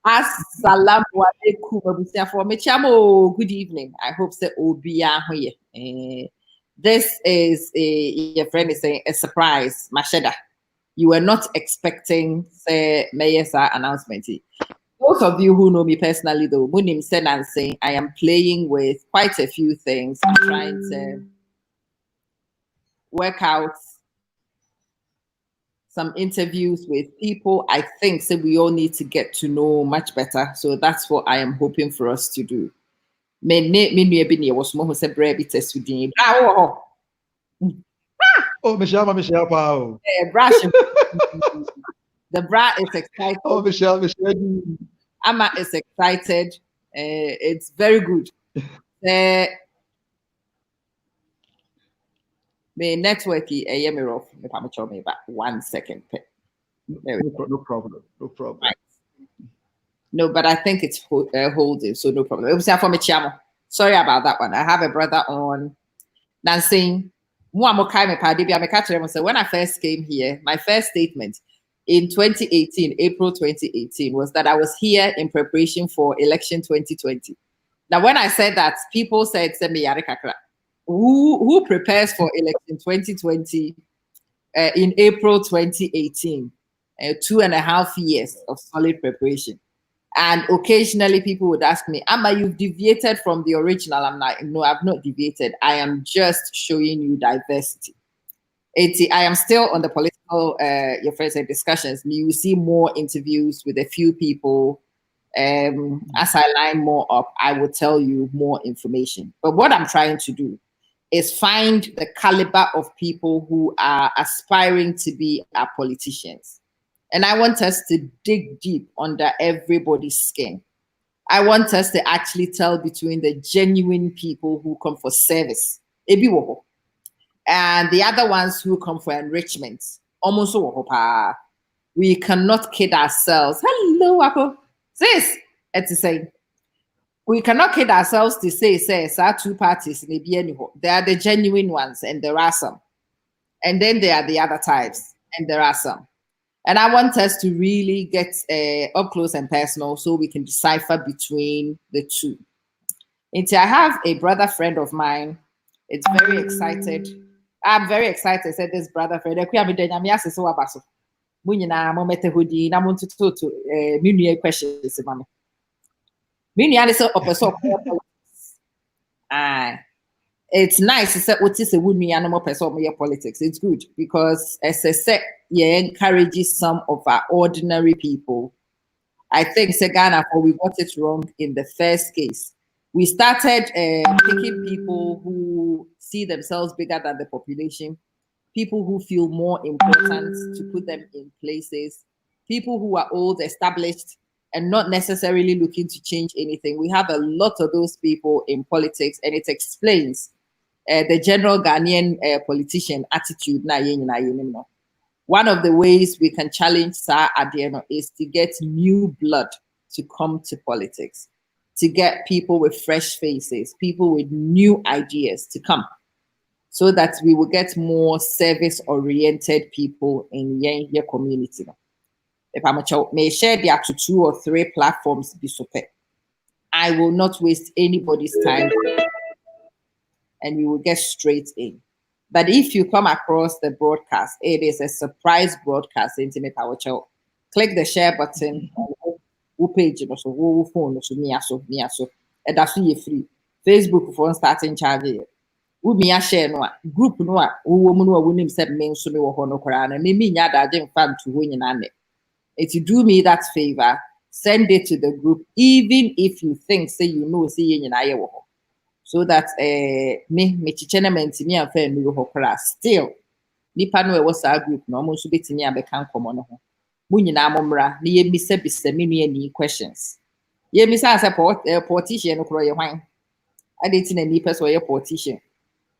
Assalamu alaikum, for Michamo. Good evening. I hope that Obia here. This is your friend is saying a surprise, Masheda. You were not expecting say Mayor's announcement. Those of you who know me personally, though, Munim said and saying I am playing with quite a few things. I'm trying to work out some interviews with people I think so we all need to get to know much better. So that's what I am hoping for us to do. Oh, Michelle Pao. The bra is excited. Oh, Michelle. Ama is excited. It's very good. My network is rough. Me back 1 second. No problem. Right. No, but I think it's holding, so no problem. It was for me, Chiamo. Sorry about that one. I have a brother on dancing. When I first came here, my first statement in 2018, April 2018, was that I was here in preparation for election 2020. Now, when I said that, people said, who prepares for election 2020 in April 2018? 2.5 years of solid preparation. And occasionally people would ask me, Amma, you've deviated from the original. I'm like, no, I've not deviated. I am just showing you diversity. I am still on the political, your friends and discussions. You will see more interviews with a few people. As I line more up, I will tell you more information. But what I'm trying to do is find the caliber of people who are aspiring to be our politicians. And I want us to dig deep under everybody's skin. I want us to actually tell between the genuine people who come for service, and the other ones who come for enrichment. Almost we cannot kid ourselves. Hello, Ako. Sis, it's the same. We cannot kid ourselves to say our two parties may be anyhow. They are the genuine ones, and there are some. And then there are the other types, and there are some. And I want us to really get up close and personal so we can decipher between the two. And I have a brother friend of mine. It's very excited. I'm very excited. Said this brother friend. Questions. It's nice to say what is a would animal person politics. It's good because as I said, encourages some of our ordinary people. I think Ghana, we got it wrong in the first case. We started picking people who see themselves bigger than the population, people who feel more important to put them in places, people who are old, established, and not necessarily looking to change anything. We have a lot of those people in politics, and it explains the general Ghanaian politician attitude. One of the ways we can challenge Sir Adeno is to get new blood to come to politics, to get people with fresh faces, people with new ideas to come, so that we will get more service-oriented people in your community. If I'm may share the up to 2 or 3 platforms be super. I will not waste anybody's time, and we will get straight in. But if you come across the broadcast, it is a surprise broadcast. Intimate Power Show. Click the share button on who page so who phone so me so and that's free. Facebook for starting charge. Who me share no group no who no who said men so me wo no kora na me nya da je fan to ho nyina ne. If you do me that favor, send it to the group, even if you think say you know say nyina ye wo. So that me chichenement me and friend no ho still nipa no e was our group no mo so betimi abeka nkomo no ho. Mu nyina momra na ye bisa me nua ni questions. Ye misa say politician no kro ye hwan. Adeti na nipa so ye politician.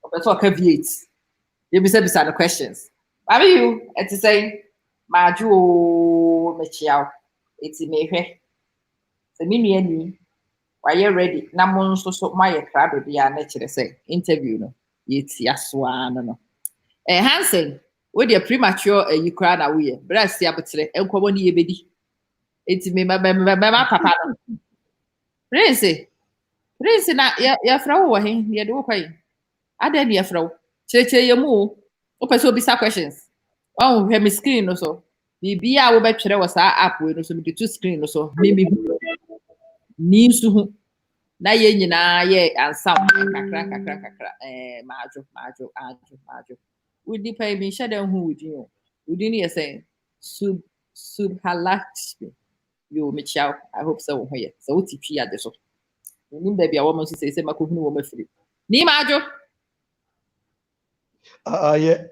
Opeso caveat. Ye bisa the questions. Are you at to say maju mechiao eti mehwe. Se me nua ni why you ready? Na mo so my crowd be na kire say interview no. Yeti asoa no. Hansen, with your premature you crowd away. But I see abetre enkomo ni yebedi. It's me, my papa. Prince, Prince, na ya frau wa he, ya do kwai. Ada ni ya frau. Che ye mu. O person bisa questions. Oh, he me screen no so. Bibia wo betwere wo sa app we no so me two screen no so. Me ni nsu hu. Na ye nyina ye ansam kakra majo. We di pay me share them who with you. We didn't hear saying subhalakshmi. You me chow. I hope so here. So what if you at this? Nim baby a woman say makuhunu wo mafiri. Ni majo.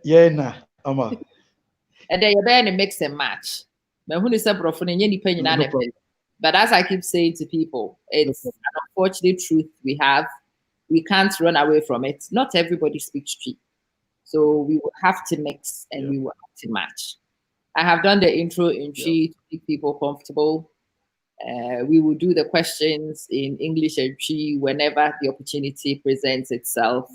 Yeah, nah, Ama. And then you bear mix and match. But who is a brofone any penny No problem. But as I keep saying to people, it's an unfortunate truth we have. We can't run away from it. Not everybody speaks tree. So we will have to mix and we will have to match. I have done the intro in tree to make people comfortable. We will do the questions in English and tree whenever the opportunity presents itself.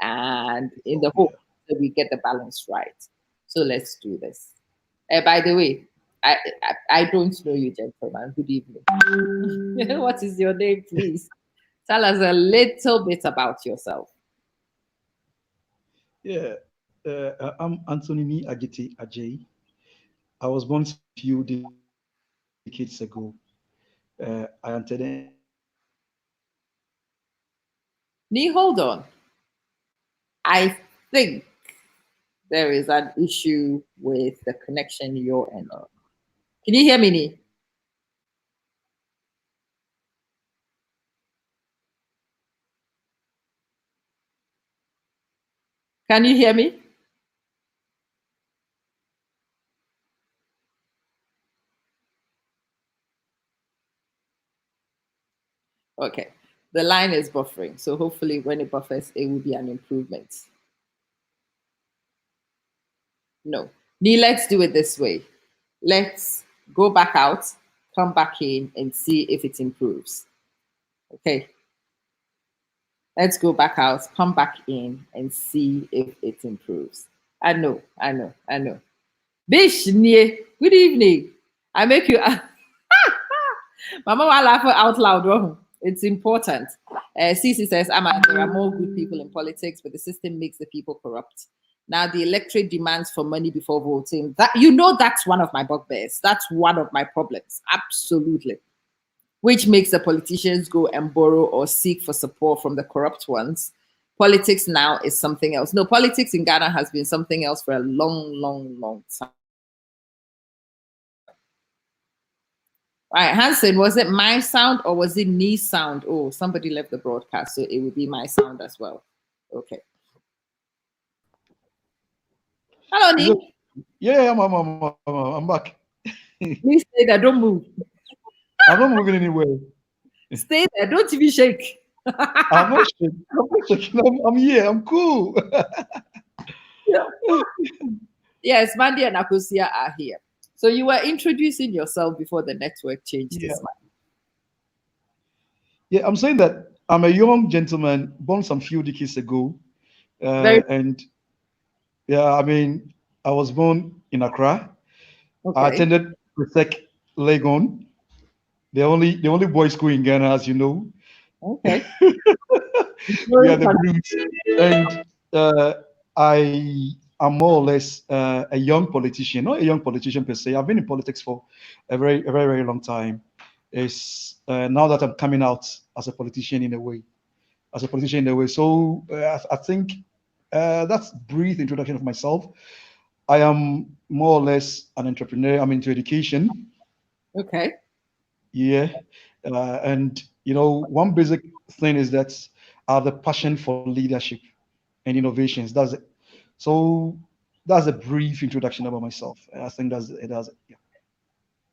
And in the hope that we get the balance right. So let's do this. By the way, I don't know you, gentlemen. Good evening. What is your name, please? Tell us a little bit about yourself. Yeah, I'm Angthony Nii Adjetey. I was born a few decades ago. I entered. Nee, hold on. I think there is an issue with the connection you're in. Can you hear me, Nee? Can you hear me? Okay. The line is buffering. So hopefully when it buffers, it will be an improvement. No. Nee, let's do it this way. Let's go back out, come back in, and see if it improves. Okay. Let's go back out, come back in, and see if it improves. I know. Bish, good evening. I make you. Mama, I laugh out loud. Oh, it's important. Cece says, Ama, there are more good people in politics, but the system makes the people corrupt. Now, the electorate demands for money before voting. That's one of my bugbears. That's one of my problems. Absolutely. Which makes the politicians go and borrow or seek for support from the corrupt ones. Politics now is something else. No, politics in Ghana has been something else for a long time. All right, Hanson, was it my sound or was it Nee sound? Oh, somebody left the broadcast, so it would be my sound as well. Okay. Hello, Nee. Yeah, I'm back. Please stay there, don't move. I'm not moving anywhere. Stay there, don't even shake. I'm not shaking. I'm here. I'm cool. Yes, Mandy and Akosia are here. So you were introducing yourself before the network changed this month. Yeah, I'm saying that I'm a young gentleman born some few decades ago. And yeah, I mean, I was born in Accra. Okay. I attended Presec Legon, the only boys' school in Ghana, as you know. Okay. We are the Blues. And I am more or less a young politician, not a young politician per se. I've been in politics for a very long time. It's now that I'm coming out as a politician in a way. So I think that's brief introduction of myself. I am more or less an entrepreneur. I'm into education. Okay. Yeah. And, one basic thing is that I have the passion for leadership and innovations. That's it. So that's a brief introduction about myself. I think it does it. Yeah.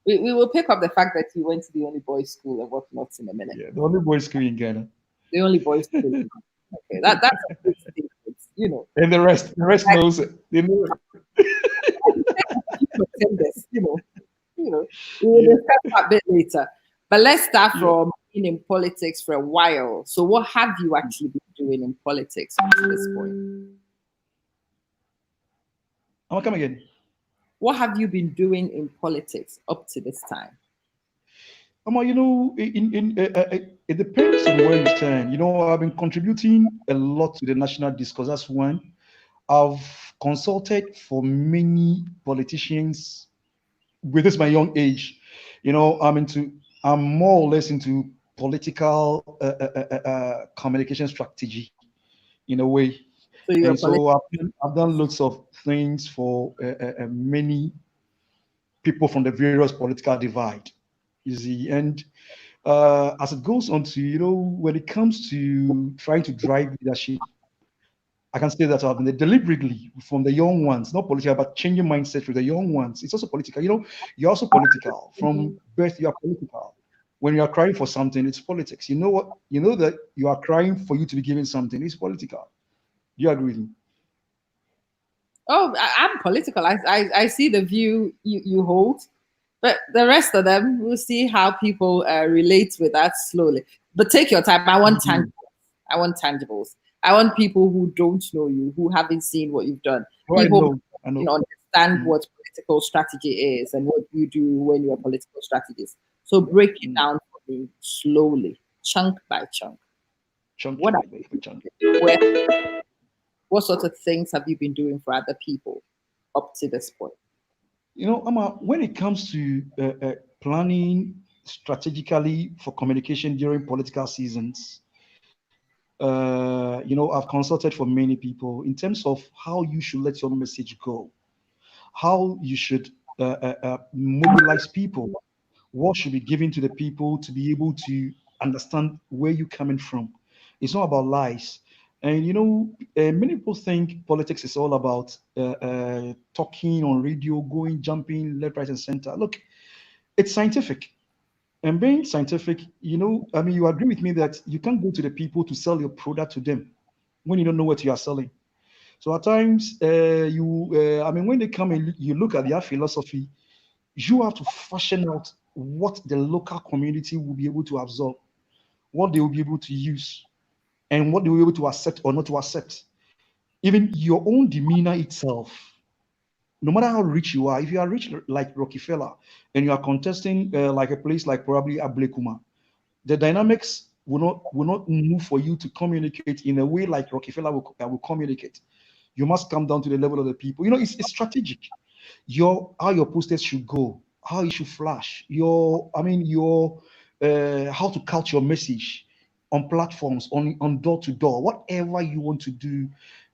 We will pick up the fact that you went to the only boys' school and whatnot in a minute. Yeah, the only boys' school in Ghana. The only boys' school. Okay, that's a good statement, And the rest knows it. They know it. We will discuss that a bit later. But let's start from being in politics for a while. So what have you actually been doing in politics up to this point? I'll come again. What have you been doing in politics up to this time? it depends on where you stand. I've been contributing a lot to the national discourse. That's one. I've consulted for many politicians with this my young age. I'm more or less into political communication strategy in a way. So you're a And so political. I've done lots of things for many people from the various political divide. You see, and as it goes on to, when it comes to trying to drive leadership, I can say that I've been deliberately from the young ones, not political, but changing mindset with the young ones. It's also political. You're also political. From birth, you are political. When you are crying for something, it's politics. You know what? You know that you are crying for you to be given something. It's political. Do you agree with me? Oh, I'm political. I see the view you hold, but the rest of them, we'll see how people relate with that slowly. But take your time. I want tangibles. Mhm. I want tangibles. I want people who don't know you, who haven't seen what you've done. Oh, I People know. I know. who understand Mm, what political strategy is and what you do when you're a political strategist. So break it mm. down for me slowly, chunk by chunk. Chunky What are by chunky. where, what sort of things have you been doing for other people up to this point? Amma, when it comes to planning strategically for communication during political seasons, I've consulted for many people in terms of how you should let your message go, how you should mobilize people, what should be given to the people to be able to understand where you're coming from. It's not about lies. And many people think politics is all about talking on radio, going, jumping left, right, and center. Look, it's scientific. And being scientific, you agree with me that you can't go to the people to sell your product to them when you don't know what you are selling. So at times, when they come and you look at their philosophy, you have to fashion out what the local community will be able to absorb, what they will be able to use, and what they will be able to accept or not to accept. Even your own demeanor itself, no matter how rich you are, if you are rich like Rockefeller and you are contesting like a place like probably Ablekuma, the dynamics will not move for you to communicate in a way like Rockefeller will communicate. You must come down to the level of the people. It's strategic. How your posters should go, how it should flash, your how to couch your message on platforms, on door to door, whatever you want to do.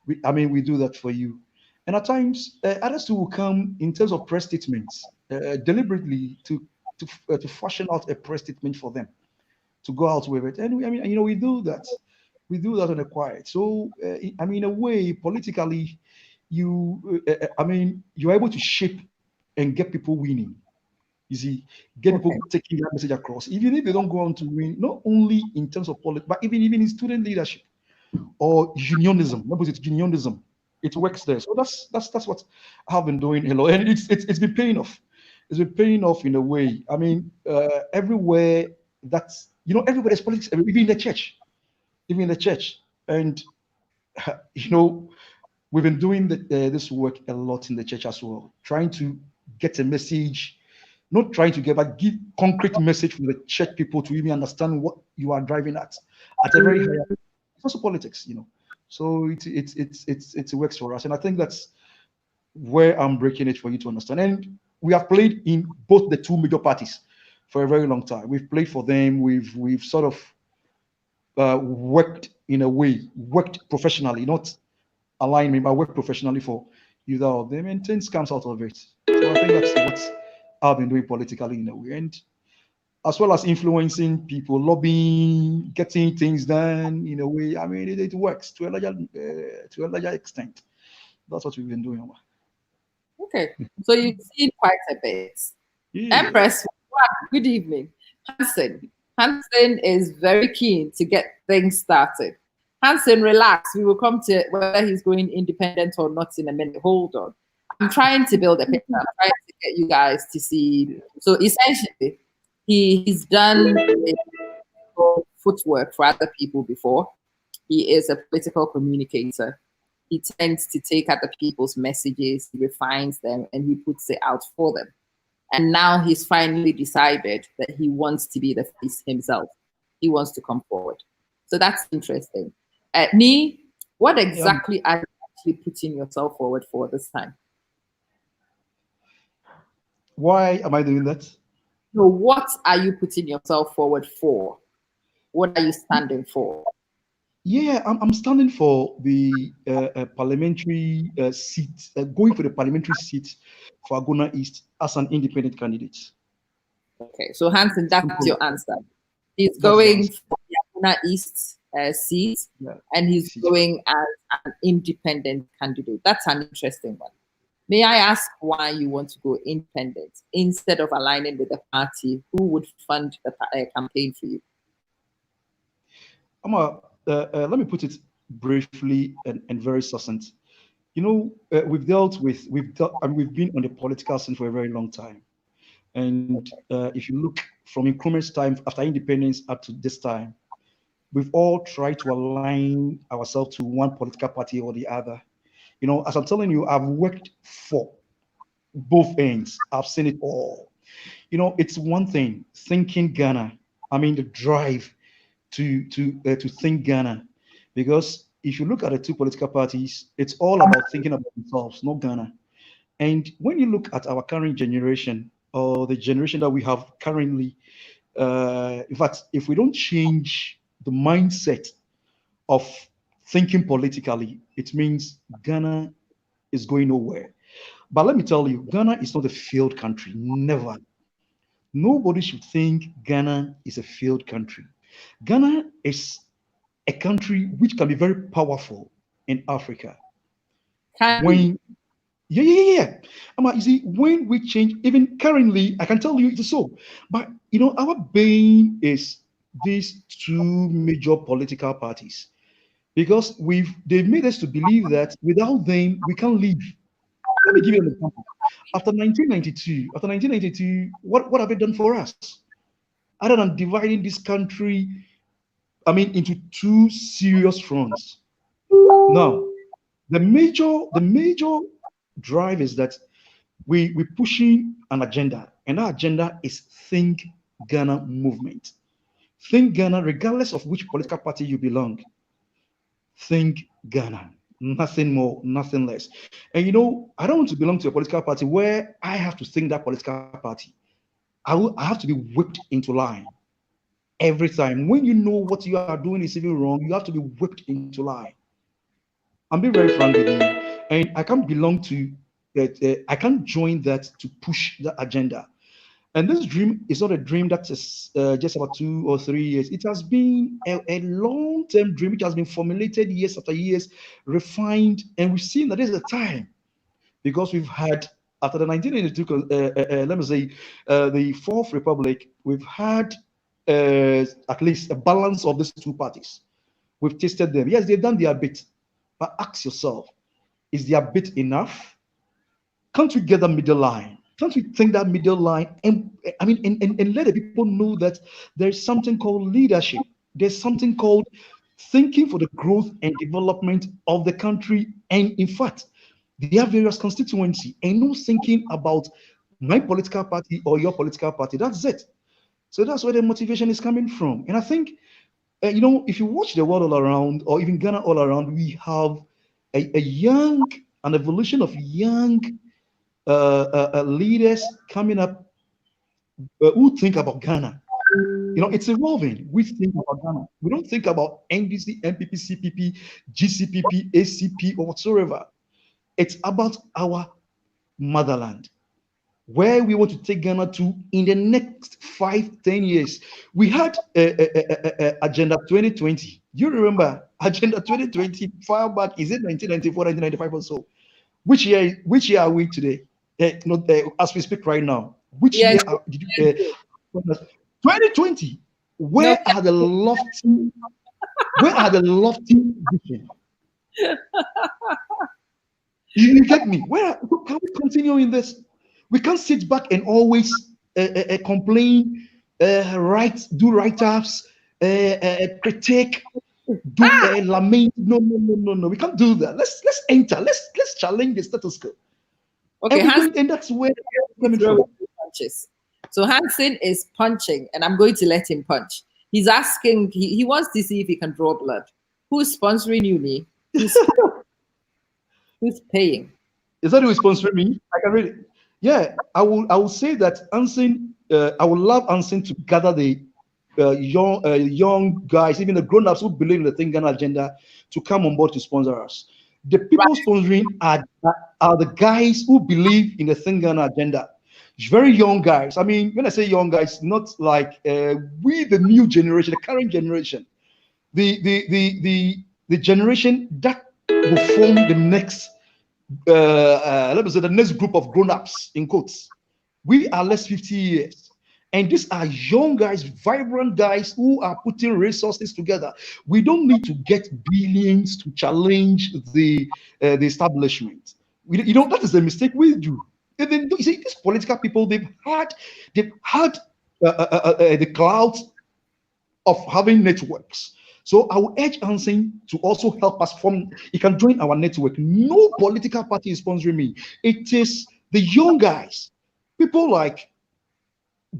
We do that for you. And at times, others too will come in terms of press statements, deliberately to fashion out a press statement for them to go out with it. And we do that. We do that on the quiet. So, in a way, politically, you're able to shape and get people winning. You see, get Okay. people taking that message across. Even if they don't go on to win, not only in terms of politics, but even in student leadership or unionism. Remember, it's unionism. It works there. So that's what I've been doing a lot, and it's been paying off. It's been paying off in a way. Everywhere everybody's politics, even in the church, and you know, we've been doing this work a lot in the church as well, trying to get a message, not trying to get, but give concrete message for the church people to even understand what you are driving at a very high. It's also politics. So it works for us, and I think that's where I'm breaking it for you to understand. And we have played in both the two major parties for a very long time. We've played for them. We've sort of worked in a way, worked professionally, not align me, but work professionally for either of them, and things comes out of it. So I think that's what I've been doing politically in a way, and as well as influencing people, lobbying, getting things done in a way. It works to a larger extent. That's what we've been doing. Okay. So you've seen quite a bit. Yeah. Empress, good evening. Hanson. Hanson is very keen to get things started. Hanson, relax. We will come to whether he's going independent or not in a minute. Hold on. I'm trying to build a picture. I'm trying to get you guys to see. So essentially, he's done footwork for other people before. He is a political communicator. He tends to take other people's messages, he refines them, and he puts it out for them. And now he's finally decided that he wants to be the face himself. He wants to come forward. So that's interesting. Nii, what exactly are you actually putting yourself forward for this time? Why am I doing that? So what are you putting yourself forward for? What are you standing for? Yeah, I'm standing for the parliamentary seat, going for the parliamentary seat for Agona East as an independent candidate. Okay, so Hanson, that's your answer. He's That's the going answer. for the Agona East seat, Yeah. and he's going as an independent candidate. That's an interesting one. May I ask why you want to go independent instead of aligning with the party? Who would fund the campaign for you? Let me put it briefly and very succinct. You know, we've been on the political scene for a very long time. And if you look from Nkrumah's time after independence up to this time, we've all tried to align ourselves to one political party or the other. You know, as I'm telling you, I've worked for both ends. I've seen it all. You know, it's one thing thinking Ghana. I mean, the drive to think Ghana, because if you look at the two political parties, it's all about thinking about themselves, not Ghana. And when you look at our current generation or the generation that we have currently, in fact, if we don't change the mindset of thinking politically, it means Ghana is going nowhere. But let me tell you, Ghana is not a failed country. Never. Nobody should think Ghana is a failed country. Ghana is a country which can be very powerful in Africa. When you see, when we change, even currently, I can tell you it's so. But you know, our bane is these two major political parties because they've made us to believe that without them we can't live. Let me give you an example. After 1992, what have they done for us? Other than dividing this country, I mean, into two serious fronts. Now, the major drive is that we're pushing an agenda, and our agenda is Think Ghana movement. Think Ghana, regardless of which political party you belong. Think Ghana. Nothing more, nothing less. And you know, I don't want to belong to a political party where I have to think that political party. I have to be whipped into line every time. When you know what you are doing is even wrong, you have to be whipped into line. I'm being very frank with you, and I can't belong to that. I can't join that to push the agenda. And this dream is not a dream that is just about 2 or 3 years. It has been a long-term dream which has been formulated years after years, refined, and we've seen that this is a time because we've had after the 1992, let me say, the Fourth Republic, we've had at least a balance of these two parties. We've tested them. Yes, they've done their bit, but ask yourself, is their bit enough? Can't we get the middle line? Can't we think that middle line? And I mean, and let the people know that there's something called leadership. There's something called thinking for the growth and development of the country. And in fact, they have various constituency and no thinking about my political party or your political party. That's it. So that's where the motivation is coming from. And I think, you know, if you watch the world all around, or even Ghana all around, we have an evolution of young leaders coming up who think about Ghana. You know, it's evolving. We think about Ghana. We don't think about NDC, MPP, CPP, GCPP, ACP, or whatsoever. It's about our motherland, where we want to take Ghana to in the next 5-10 years. We had Agenda 2020. You remember Agenda 2020 far back? Is it 1994, 1995 or so? Which year are we today? As we speak right now. Which year did you? 2020. Where are the lofty? Where are the lofty vision? You get me? Can we continue in this? We can't sit back and always complain, do write-ups, critique, do lament. No. We can't do that. Let's enter. Let's challenge the status quo. Okay, and that's where it's coming from. punches. So Hansen is punching, and I'm going to let him punch. He's asking, he wants to see if he can draw blood. Who's sponsoring you, Nii? Who's paying? Is that who is sponsoring me? I can read it. Yeah, I will say that Hansen, I would love Hansen to gather the young guys, even the grown-ups who believe in the Think Ghana agenda, to come on board to sponsor us. The people sponsoring are the guys who believe in the Think Ghana agenda. Very young guys. I mean, when I say young guys, not like we, the new generation, the current generation, the generation that will form the next, let me say, the next group of grown-ups in quotes. We are less 50 years. And these are young guys, vibrant guys who are putting resources together. We don't need to get billions to challenge the establishment. That is the mistake we do. Even you see, these political people, they've had the clouds of having networks. So I will urge Hansen to also help us form. He can join our network. No political party is sponsoring me. It is the young guys, people like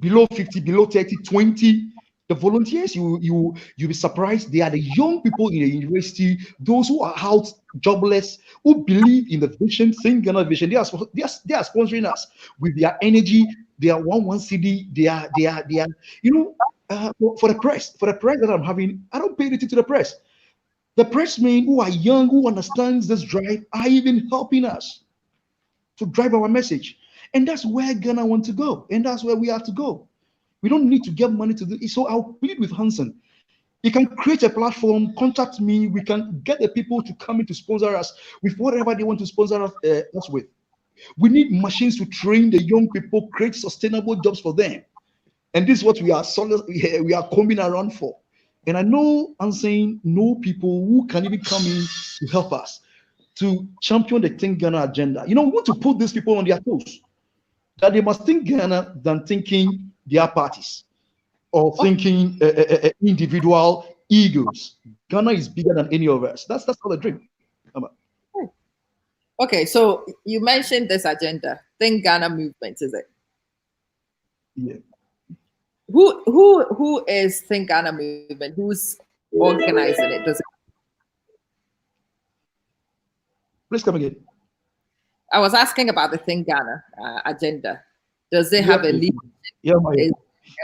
below 50, below 30, 20. The volunteers, you'll be surprised. They are the young people in the university, those who are out jobless, who believe in the vision, Think Ghana vision. They are sponsoring us with their energy. They are one CD. They are for the press that I'm having. I don't pay anything to the press. The pressmen who are young, who understands this drive, are even helping us to drive our message. And that's where Ghana wants to go. And that's where we have to go. We don't need to get money to do it. So I'll plead with Hansen. He can create a platform, contact me. We can get the people to come in to sponsor us with whatever they want to sponsor us with. We need machines to train the young people, create sustainable jobs for them. And this is what we are coming around for. And I know Hansen know people who can even come in to help us to champion the Think Ghana agenda. We want to put these people on their toes. That they must think Ghana than thinking their parties or thinking individual egos. Ghana is bigger than any of us. That's not a dream. Okay, so you mentioned this agenda, Think Ghana movement, is it? Yeah. Who is Think Ghana movement? Who's organizing it? Please come again. I was asking about the Think Ghana agenda. Does it have a leadership? Is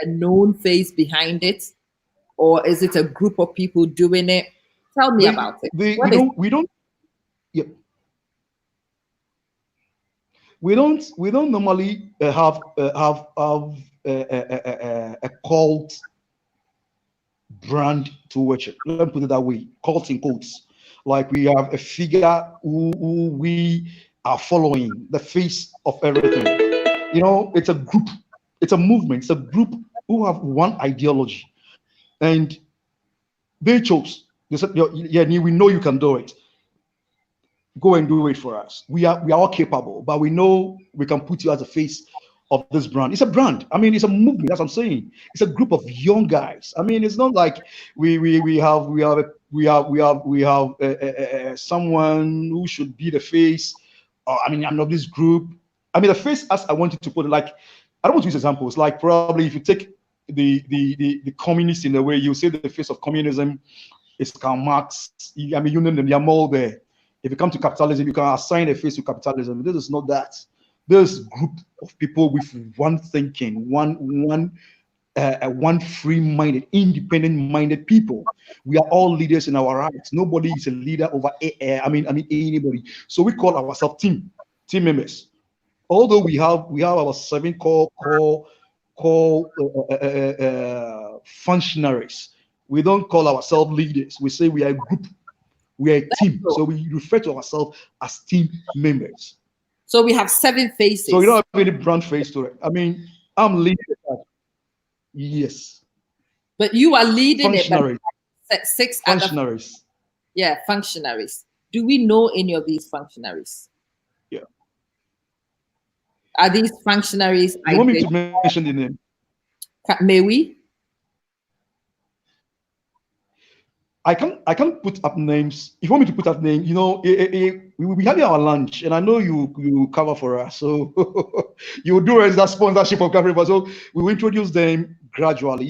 a known face behind it, or is it a group of people doing it? Tell me about it. We don't normally have a cult brand to watch it. Let me put it that way. Cult in quotes. Like we have a figure who we are following, the face of everything. It's a group, it's a movement, it's a group who have one ideology. And they chose. They said, yeah, we know you can do it. Go and do it for us. We are all capable, but we know we can put you as a face of this brand. It's a brand. I mean, it's a movement. That's what I'm saying. It's a group of young guys. I mean, it's not like we have someone who should be the face. I'm not this group. I mean, the face, as I wanted to put it, like, I don't want to use examples. Like, probably if you take the communists in a way, you say the face of communism is Karl Marx. I mean, you know them, they are all there. If you come to capitalism, you can assign a face to capitalism. This is not that. There's a group of people with one thinking, one free-minded, independent-minded people. We are all leaders in our rights. Nobody is a leader over anybody. So we call ourselves team members. Although we have our 7 core functionaries, we don't call ourselves leaders. We say we are a group. We are a team. So we refer to ourselves as team members. So we have 7 faces. So we don't have any brand face to it. I mean, I'm leading it. Yes. But you are leading functionaries. It. 6 functionaries. Functionaries. Do we know any of these functionaries? Yeah. Are these functionaries? You want me to mention the name? May we? I can't put up names. If you want me to put up names, we having our lunch, and I know you cover for us, so you do as that sponsorship of covering for us. So we will introduce them gradually.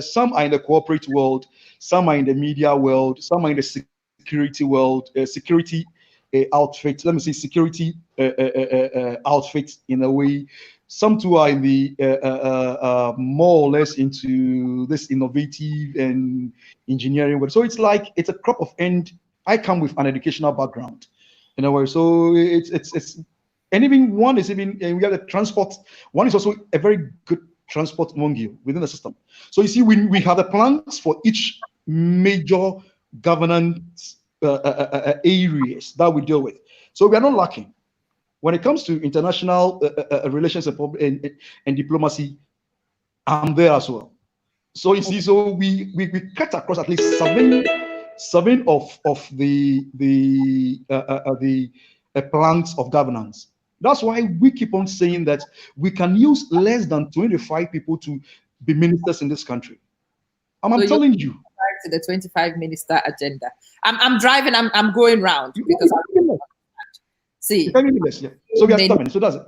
Some are in the corporate world, some are in the media world, some are in the security world, security outfit. Let me say security outfit in a way. Some too are in the more or less into this innovative and engineering world. So it's a crop of end. I come with an educational background, in a way. So it's and even one is even, and we have the transport. One is also a very good transport mongrel within the system. So you see, we have the plans for each major governance areas that we deal with. So we are not lacking. When it comes to international relations and diplomacy, I'm there as well. So you see, so we cut across at least seven of the planks of governance. That's why we keep on saying that we can use less than 25 people to be ministers in this country. I'm So telling you. to the 25 minister agenda. I'm driving. I'm going round because see. Yeah. So we are coming. So that's it.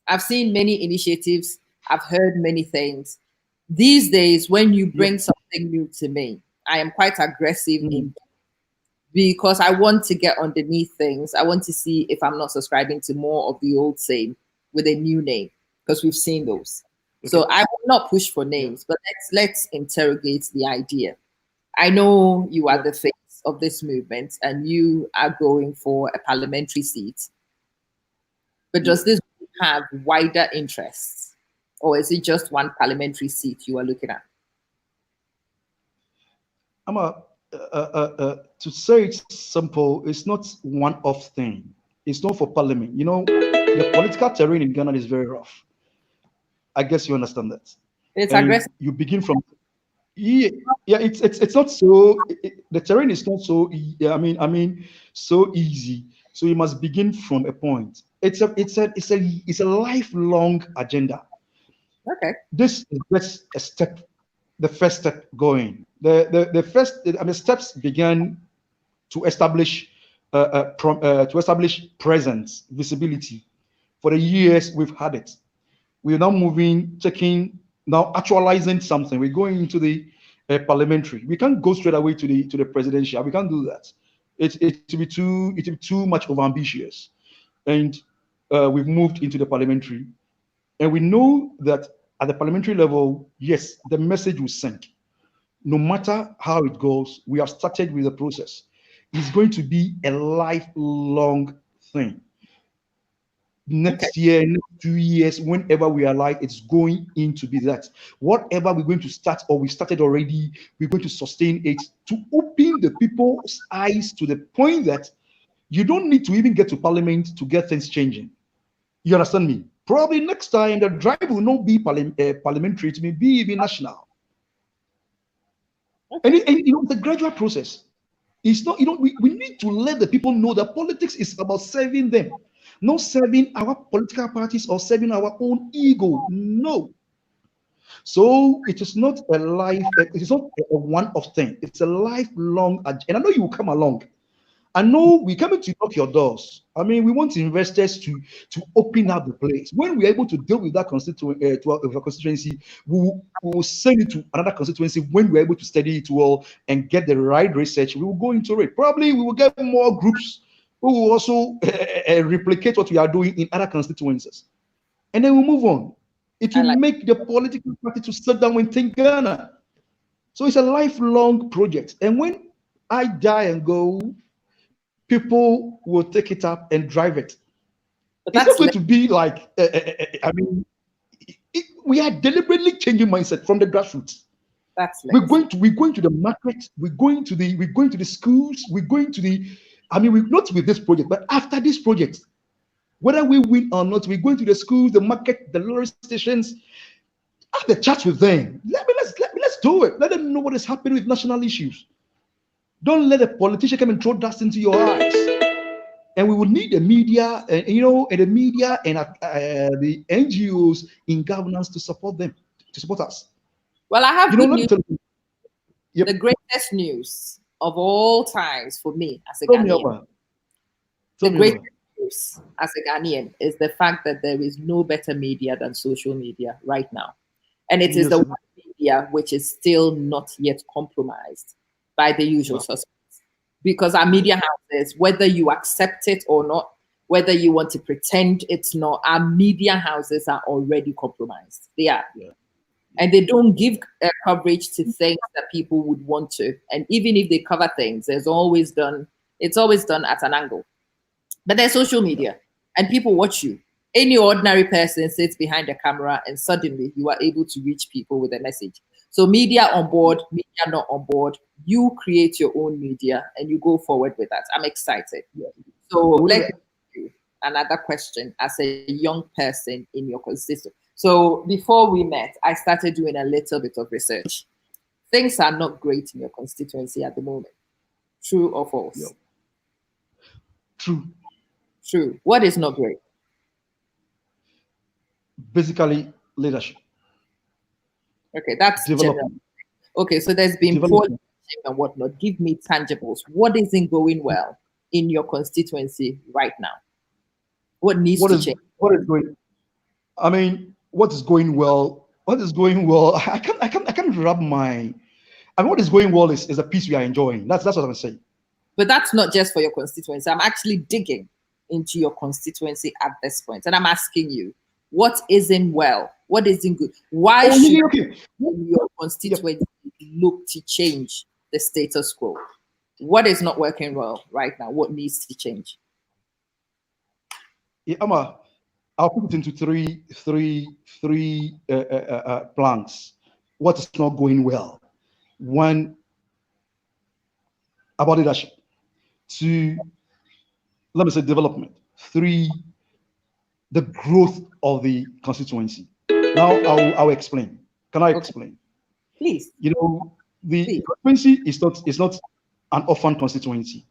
I've seen many initiatives. I've heard many things. These days, when you bring something new to me, I am quite aggressive because I want to get underneath things. I want to see if I'm not subscribing to more of the old same with a new name, because we've seen those. Okay. So I will not push for names, but let's interrogate the idea. I know you are the face of this movement and you are going for a parliamentary seat, but does this have wider interests, or is it just one parliamentary seat you are looking at? To say it's simple, it's not one-off thing. It's not for parliament. The political terrain in Ghana is very rough. I guess you understand that. It's aggressive. You begin from it's not so. The terrain is not so. So easy. So you must begin from a point. It's a lifelong agenda. Okay. This is just a step, the first step going. The first steps began to establish presence, visibility. For the years we've had it, we're now moving, now actualizing something. We're going into the parliamentary. We can't go straight away to the presidential. We can't do that. It will be too much of ambitious, and we've moved into the parliamentary, and we know that at the parliamentary level, yes, the message will sink. No matter how it goes, we have started with the process. It's going to be a lifelong thing. Next year, next 2 years, whenever we are alive, it's going to be that. Whatever we're going to start, or we started already, we're going to sustain it to open the people's eyes to the point that you don't need to even get to parliament to get things changing. You understand me? Probably next time the drive will not be parliamentary, it may be even national. Okay. And it's a gradual process. It's not, we need to let the people know that politics is about serving them, not serving our political parties or serving our own ego. No. So it is not it is not a one-off thing. It's a lifelong, and I know you will come along. I know we're coming to knock your doors. I mean, we want investors to open up the place. When we're able to deal with that constituency, we will send it to another constituency. When we're able to study it well and get the right research, we will go into it. Probably we will get more groups who will also replicate what we are doing in other constituencies. And then we'll move on. It will make the political party to sit down and think Ghana. So it's a lifelong project. And when I die and go, people will take it up and drive it. But it's not going to be like, we are deliberately changing mindset from the grassroots. We're going to the market. We're going to the schools. We're going to we're not with this project, but after this project, whether we win or not, we're going to the schools, the market, the lorry stations, have the chat with them. Let's do it. Let them know what is happening with national issues. Don't let a politician come and throw dust into your eyes. And we will need the media, and the NGOs in governance to support them, to support us. Well, I have good news. The greatest news of all times for me as a Ghanaian, the greatest news as a Ghanaian is the fact that there is no better media than social media right now. And it is the one media which is still not yet compromised by the usual suspects. Because our media houses, whether you accept it or not, whether you want to pretend it's not, our media houses are already compromised. They are. And they don't give coverage to things that people would want to. And even if they cover things, it's always done at an angle. But there's social media and people watch you. Any ordinary person sits behind a camera and suddenly you are able to reach people with a message. So media on board, media not on board, you create your own media and you go forward with that. I'm excited. So let's do another question as a young person in your constituency. So before we met, I started doing a little bit of research. Things are not great in your constituency at the moment. True or false? True. True. What is not great? Basically, leadership. Okay, that's general. Okay, so there's been poor leadership and whatnot. Give me tangibles. What isn't going well in your constituency right now? What needs to change? What is going? I mean, what is going well? What is going well? I can't wrap my. I mean, what is going well is the peace we are enjoying. That's what I'm saying. But that's not just for your constituency. I'm actually digging into your constituency at this point, and I'm asking you, what isn't well? What isn't good? Why should your constituency look to change the status quo? What is not working well right now? What needs to change? Yeah, I'll put it into three planks. What is not going well? One, about leadership. Two, let me say development. Three, the growth of the constituency. Now I'll explain. Can I explain? Please. You know, the constituency is not an orphan constituency.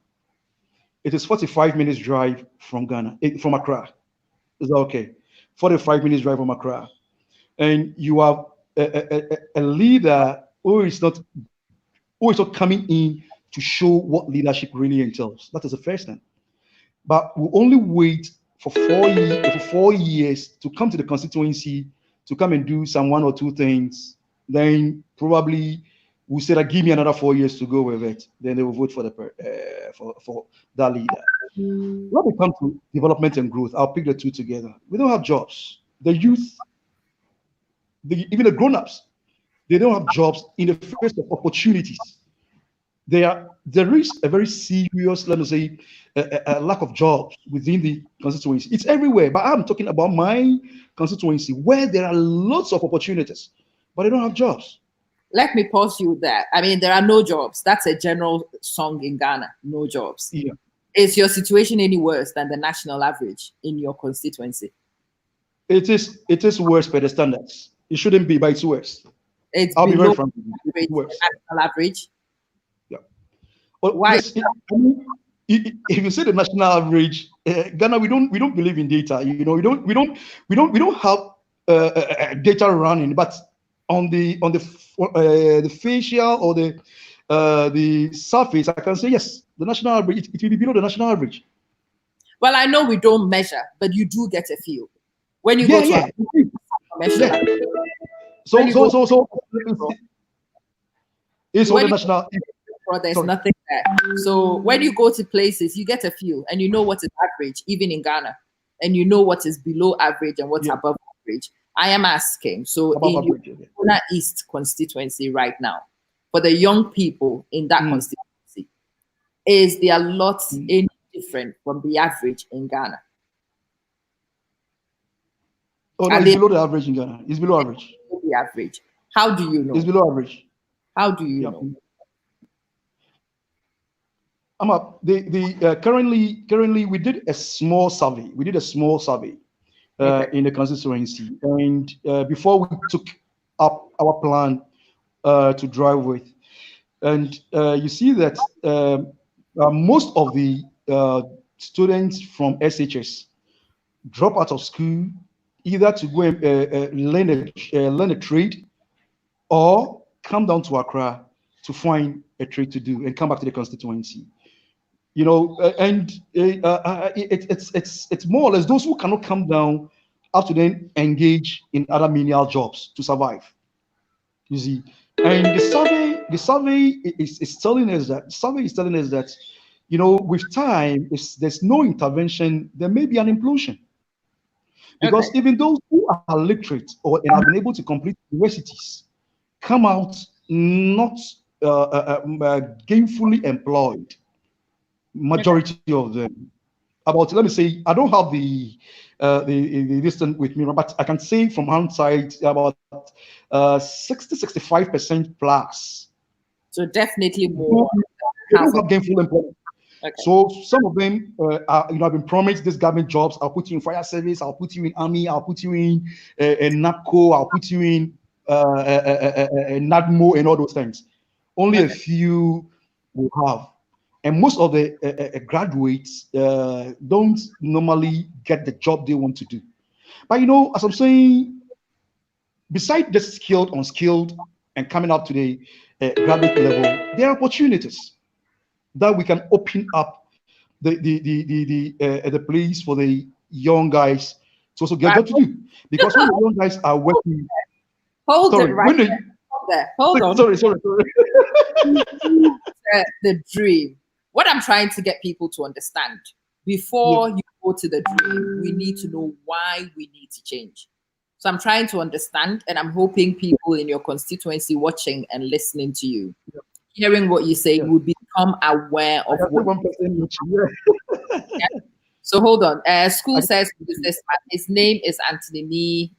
It is 45 minutes drive from Ghana, from Accra. Is that okay? 45 minutes drive from Accra. And you have a leader who is not coming in to show what leadership really entails. That is the first thing. But we only wait for 4 years to come to the constituency to come and do some one or two things. Then probably we'll say that give me another 4 years to go with it. Then they will vote for that leader. When it comes to development and growth, I'll pick the two together. We don't have jobs. The youth, even the grown-ups, they don't have jobs in the first of opportunities. There is a very serious, let me say, a lack of jobs within the constituency. It's everywhere, but I'm talking about my constituency where there are lots of opportunities, but they don't have jobs. Let me pause you there. I mean, there are no jobs. That's a general song in Ghana, no jobs. Yeah. Is your situation any worse than the national average in your constituency? It is worse by the standards. It shouldn't be, but it's worse. I'll be very frank. It's worse. The national average. Yeah. But why? If you say the national average, Ghana, we don't believe in data. You know, we don't have data running, but on the facial or the surface, I can say yes, the national average, it will be below the national average. Well, I know we don't measure, but you do get a feel when you go to measure. So it's all the national. There's nothing there. So when you go to places, you get a feel, and you know what is average, even in Ghana, and you know what is below average and what's above average. I am asking, so in your Ghana East constituency right now, for the young people in that constituency, is there lots any different from the average in Ghana? Oh, no, it's below the average in Ghana. It's below average. The average. How do you know? It's below average. How do you know? Currently we did a small survey. In the constituency, and before we took up our plan to drive with, and you see that most of the students from SHS drop out of school either to go and learn a trade or come down to Accra to find a trade to do and come back to the constituency. It's more or less those who cannot come down have to then engage in other menial jobs to survive. You see, and the survey is telling us that with time, if there's no intervention, there may be an implosion. Because even those who are literate or and have been able to complete universities come out not gainfully employed. Majority of them. Let me say, I don't have the list with me, but I can say from hindsight about 60-65% plus. So definitely more. They don't have gainful employment. Okay. So some of them have been promised these government jobs. I'll put you in fire service. I'll put you in army. I'll put you in NAPCO. I'll put you in NADMO and all those things. Only a few will have. And most of the graduates don't normally get the job they want to do. But as I'm saying, besides the skilled, unskilled, and coming up to the graduate level, there are opportunities that we can open up the place for the young guys to also get to do. Because when the young guys are working, hold on. Sorry. The dream. What I'm trying to get people to understand, before you go to the dream, we need to know why we need to change. So I'm trying to understand, and I'm hoping people in your constituency watching and listening to you, hearing what you say, will become aware of what. So hold on. Squool says his name is Angthony Nii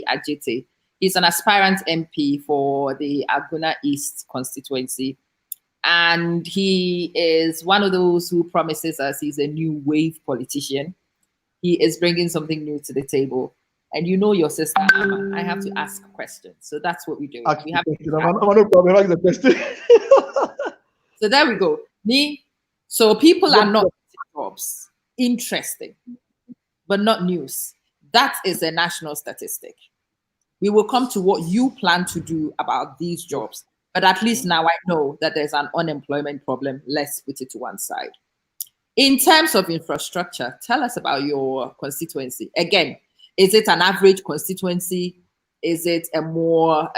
Adjetey. He's an aspirant MP for the Aguna East constituency. And he is one of those who promises us he's a new wave politician. He is bringing something new to the table. And you know your sister, Ama. I have to ask questions. So that's what we do. We have the question. So there we go. So people are not jobs. Interesting, but not news. That is a national statistic. We will come to what you plan to do about these jobs. But at least now I know that there's an unemployment problem. Let's put it to one side. In terms of infrastructure, tell us about your constituency. Again, is it an average constituency? Is it a more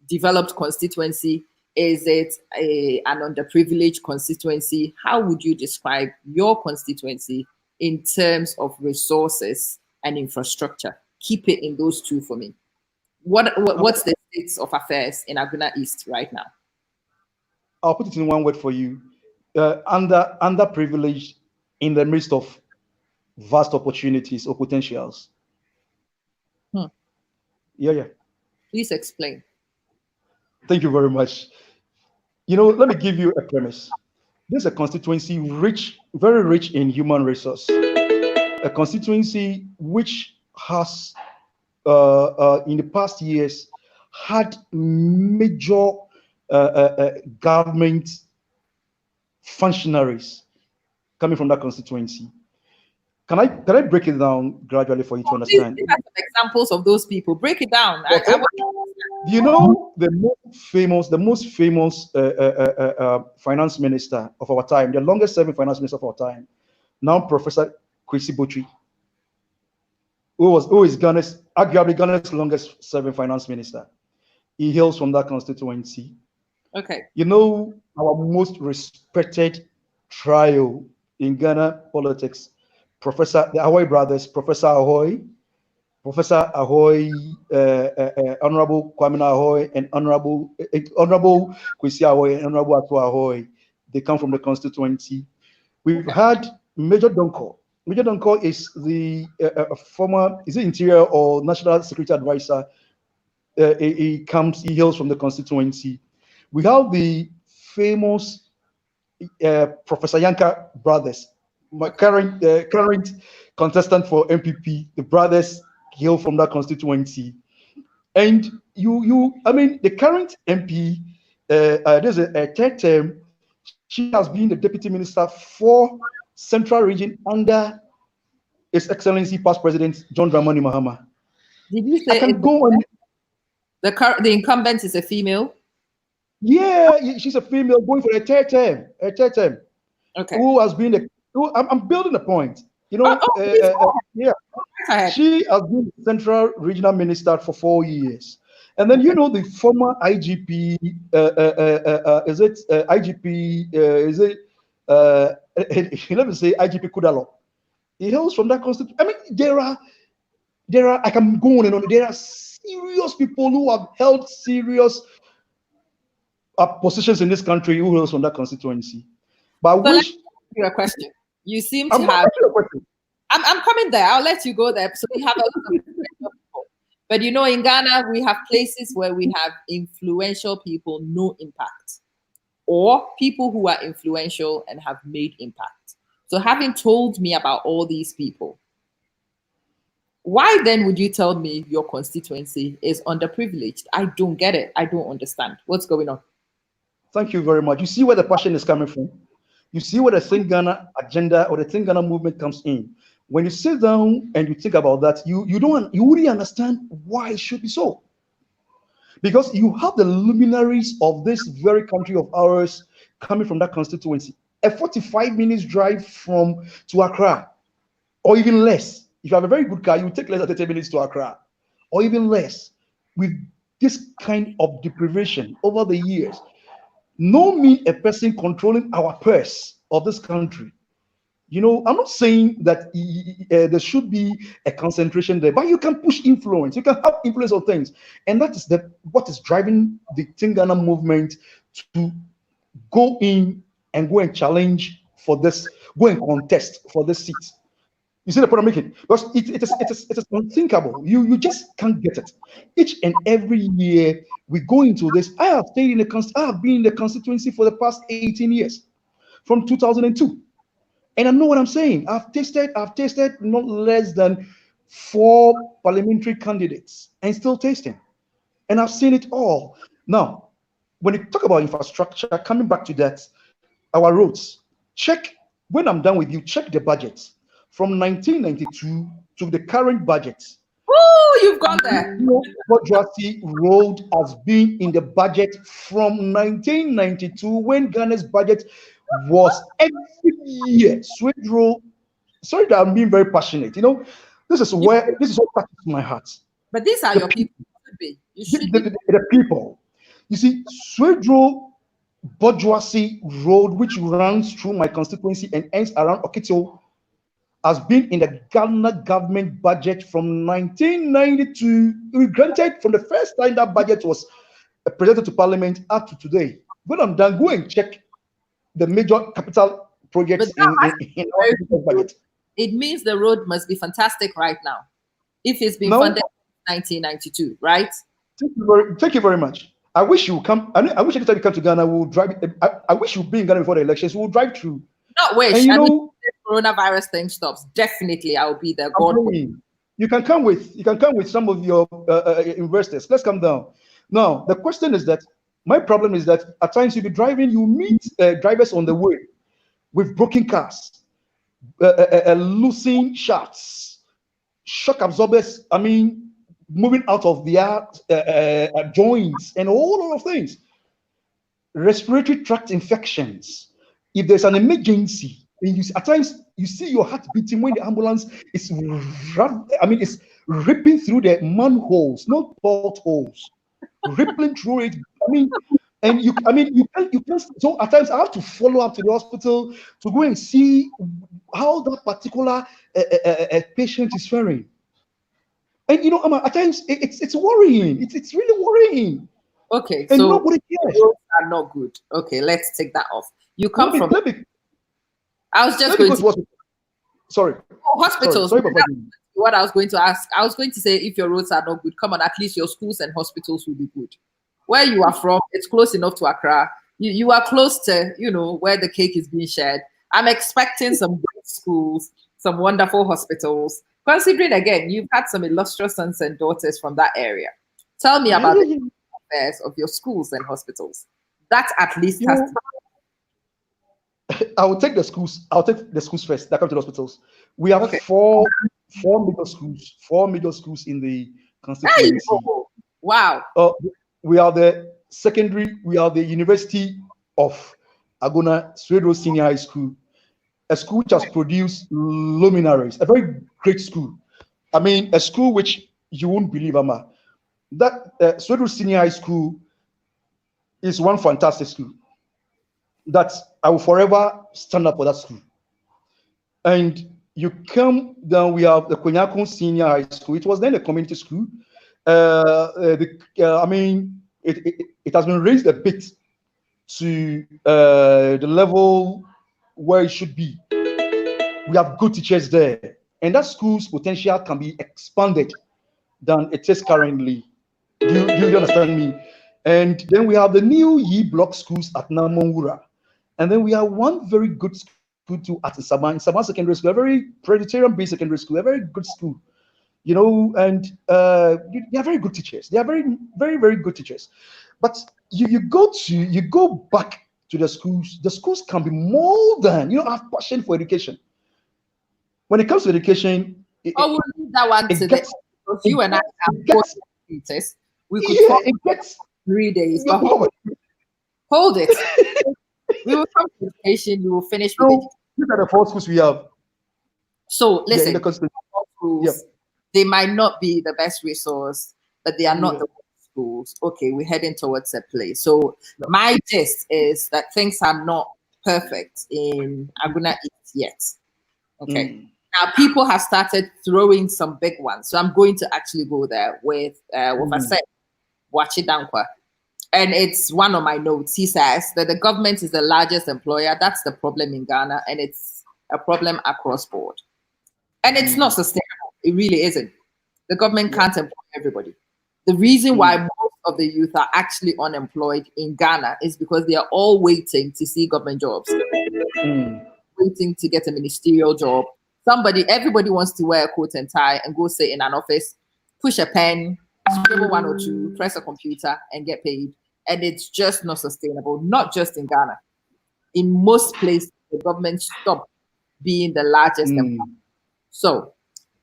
developed constituency? Is it an underprivileged constituency? How would you describe your constituency in terms of resources and infrastructure? Keep it in those two for me. What's the state of affairs in Aguna East right now? I'll put it in one word for you. Underprivileged in the midst of vast opportunities or potentials. Yeah. Please explain. Thank you very much. Let me give you a premise. This is a constituency very rich in human resource. A constituency which has in the past years had major government functionaries coming from that constituency. Can I break it down gradually for you to understand? Please give us some examples of those people. Break it down. Okay. The most famous finance minister of our time, the longest serving finance minister of our time, now Professor Kwesi Botry, who is arguably Ghana's longest serving finance minister. He hails from that constituency. Okay. Our most respected trio in Ghana politics, the Ahoy brothers, Professor Ahoy, Honorable Kwame Ahoy, and Honorable Kwesi Ahoy, and Honorable Atu Ahoy. They come from the constituency. We've had Major Donko. Major Donko is the former, is it Interior or National Security Advisor? He hails from the constituency. We have the famous Professor Yanka brothers, my current contestant for MPP. The brothers hail from that constituency. And the current MP, there's a third term. She has been the deputy minister for Central Region under His Excellency Past President John Dramani Mahama. Did you say the incumbent is a female? Yeah, she's a female going for a third term. Okay. Who has been I'm building a point. Please go Yeah, ahead. she has been central regional minister for 4 years. And then the former IGP, is it IGP? Is it let me say IGP Kudalo? He hails from that constitution. I mean, there are I can go on and on. There are serious people who have held serious positions in this country who hails from that constituency. But So let me ask you a question. You seem to have. I'm coming there. I'll let you go there. So we have a lot of influential people. But in Ghana, we have places where we have influential people, no impact, or people who are influential and have made impact. So having told me about all these people, why then would you tell me your constituency is underprivileged? I don't get it. I don't understand. What's going on? Thank you very much. You see where the passion is coming from? You see where the Think Ghana agenda or the Think Ghana movement comes in. When you sit down and you think about that, you really understand why it should be so. Because you have the luminaries of this very country of ours coming from that constituency. A 45 minutes drive to Accra, or even less. If you have a very good car, you will take less than 30 minutes to Accra, or even less. With this kind of deprivation over the years, no mean a person controlling our purse of this country. I'm not saying that there should be a concentration there, but you can push influence. You can have influence on things, and that is what is driving the Think Ghana movement to go in and go and challenge for this, go and contest for this seat. You see the point I'm making? Because it is unthinkable. You just can't get it. Each and every year we go into this. I have been in the constituency for the past 18 years, from 2002. And I know what I'm saying. I've tasted not less than 4 parliamentary candidates and still tasting. And I've seen it all. Now, when you talk about infrastructure, coming back to that, our roads, when I'm done with you, check the budget from 1992 to the current budget. Oh, you've got that. Bourgeoisie Road has been in the budget from 1992 when Ghana's budget was every year. Sorry that I'm being very passionate. This is what touches my heart. But these are your people. The people. You see, Swedro Bourgeoisie Road, which runs through my constituency and ends around Okito, has been in the Ghana government budget from 1992. Granted, from the first time that budget was presented to Parliament up to today. When I'm done, go and check the major capital projects in our budget. It means the road must be fantastic right now, if it's been funded in 1992, right? Thank you very much. I wish you come. I wish every time you come to Ghana, we'll drive. I wish you'd be in Ghana before the elections. We'll drive through. Not wish. And the coronavirus thing stops. Definitely, I'll be there. God. You can come with some of your investors. Let's come down. Now, the question is that my problem is that at times you'll be driving, you meet drivers on the way with broken cars, losing shafts, shock absorbers. I mean, moving out of their joints and a whole lot of things. Respiratory tract infections. If there's an emergency, and at times you see your heart beating when the ambulance is, it's ripping through the manholes, not potholes, rippling through it. You can't. So at times I have to follow up to the hospital to go and see how that particular patient is faring. And at times it's worrying. It's really worrying. Okay, and so nobody cares. Roads are not good. Okay, let's take that off. You come from. I was just going to. Sorry. Hospitals. Sorry, what I was going to ask. I was going to say, if your roads are not good, come on, at least your schools and hospitals will be good. Where you are from, it's close enough to Accra. You are close to, where the cake is being shared. I'm expecting some great schools, some wonderful hospitals. Considering, again, you've had some illustrious sons and daughters from that area. Tell me about the affairs of your schools and hospitals. That at least has to. I will take the schools. I'll take the schools first that come to the hospitals. We have four middle schools in the constituency. Wow. We are the secondary, we have the University of Agona Swedo Senior High School, a school which has produced luminaries, a very great school. I mean, a school which you won't believe, Ama. That Swedo Senior High School is one fantastic school that I will forever stand up for that school. And you come down, we have the Konyakon Senior High School. It was then a community school. I mean, it has been raised a bit to the level where it should be. We have good teachers there, and that school's potential can be expanded than it is currently. Do you understand me? And then we have the new Yi block schools at Namonwura, and then we have one very good school too at Sabah Secondary School, a very Presbyterian-based secondary school, a very good school. You know, and they are very good teachers. They are very, very, very good teachers. But you go back to the schools. The schools can be more than, have passion for education. When it comes to education, we'll leave that one to because you and I are both teachers. We could talk it gets 3 days. But hold it. We will come to education. We will finish with education. These are the 4 schools we have. So listen, schools, they might not be the best resource, but they are not the worst schools. Okay, we're heading towards a place. So my gist is that things are not perfect in Aguna East yet. Okay. Now people have started throwing some big ones. So I'm going to actually go there with what I said, Wachi Dankwa. And it's one of my notes. He says that the government is the largest employer. That's the problem in Ghana, and it's a problem across board. And it's not sustainable. It really isn't. The government can't employ everybody. The reason why most of the youth are actually unemployed in Ghana is because they are all waiting to see government jobs, waiting to get a ministerial job. Everybody wants to wear a coat and tie and go sit in an office, push a pen, scribble 1 or 2, press a computer, and get paid. And it's just not sustainable, not just in Ghana. In most places, the government stopped being the largest employer. So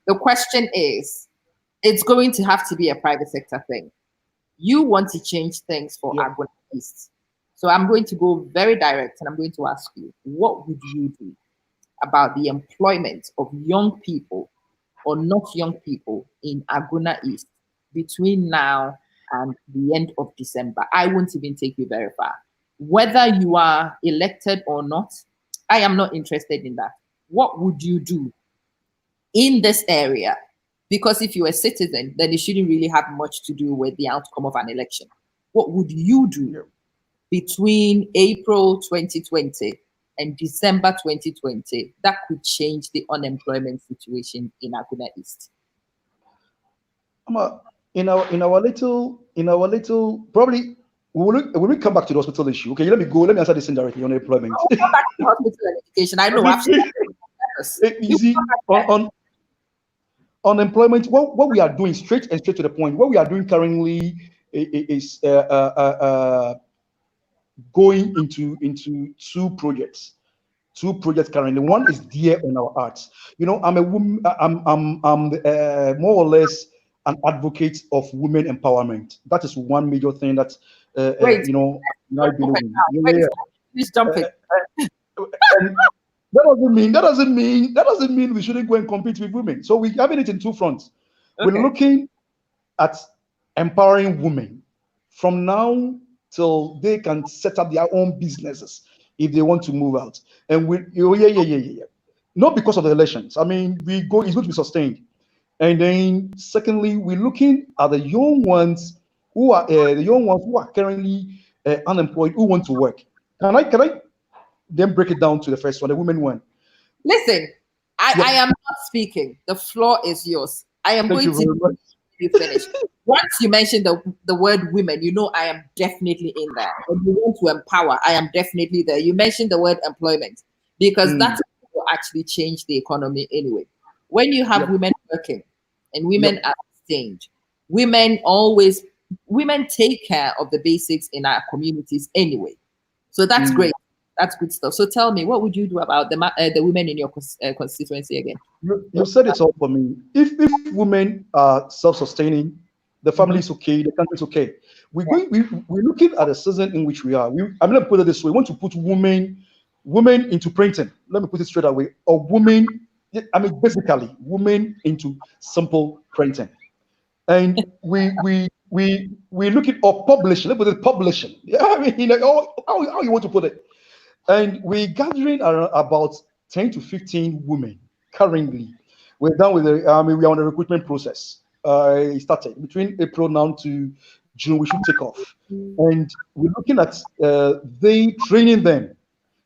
the question is, it's going to have to be a private sector thing. You want to change things for Aguna East. So I'm going to go very direct and I'm going to ask you, what would you do about the employment of young people or not young people in Aguna East between now and the end of December? I won't even take you very far. Whether you are elected or not, I am not interested in that. What would you do in this area? Because if you're a citizen, then it shouldn't really have much to do with the outcome of an election. What would you do between April 2020 and December 2020 that could change the unemployment situation in Aguna East? In our little probably when we come back to the hospital issue. Okay, let me answer this indirectly on employment. I'll come back to hospital and education. I know. Easy on employment. What we are doing straight to the point. What we are doing currently is going into 2 projects. 2 projects currently. One is dear on our hearts. I'm a woman. I'm more or less an advocate of women empowerment. That is one major thing that I believe in. Please jump in. That doesn't mean we shouldn't go and compete with women. So we're having it in 2 fronts. Okay. We're looking at empowering women from now till they can set up their own businesses if they want to move out. And not because of the elections. I mean, it's going to be sustained. And then secondly, we're looking at the young ones who are currently unemployed who want to work. Can I then break it down to the first one, the women one? Listen, I am not speaking. The floor is yours. I am going to you finish. Once you mention the word women, I am definitely in there. When you want to empower, I am definitely there. You mentioned the word employment because that will actually change the economy anyway. When you have women working and women are sustained, women take care of the basics in our communities anyway. So that's great. That's good stuff. So tell me, what would you do about the women in your constituency again? You said it all for me. If women are self-sustaining, The family is okay. The country is okay. We're looking at the season in which we are. I'm going to put it this way. We want to put women into printing. Let me put it straight away. Or women, I mean, basically, women into simple printing. And we look at publishing. Let's put it publishing. Yeah, I mean, like, how you want to put it. And we're gathering around about 10 to 15 women currently. We're done with we are on the recruitment process. It started between April now to June. We should take off, and we're looking at they training them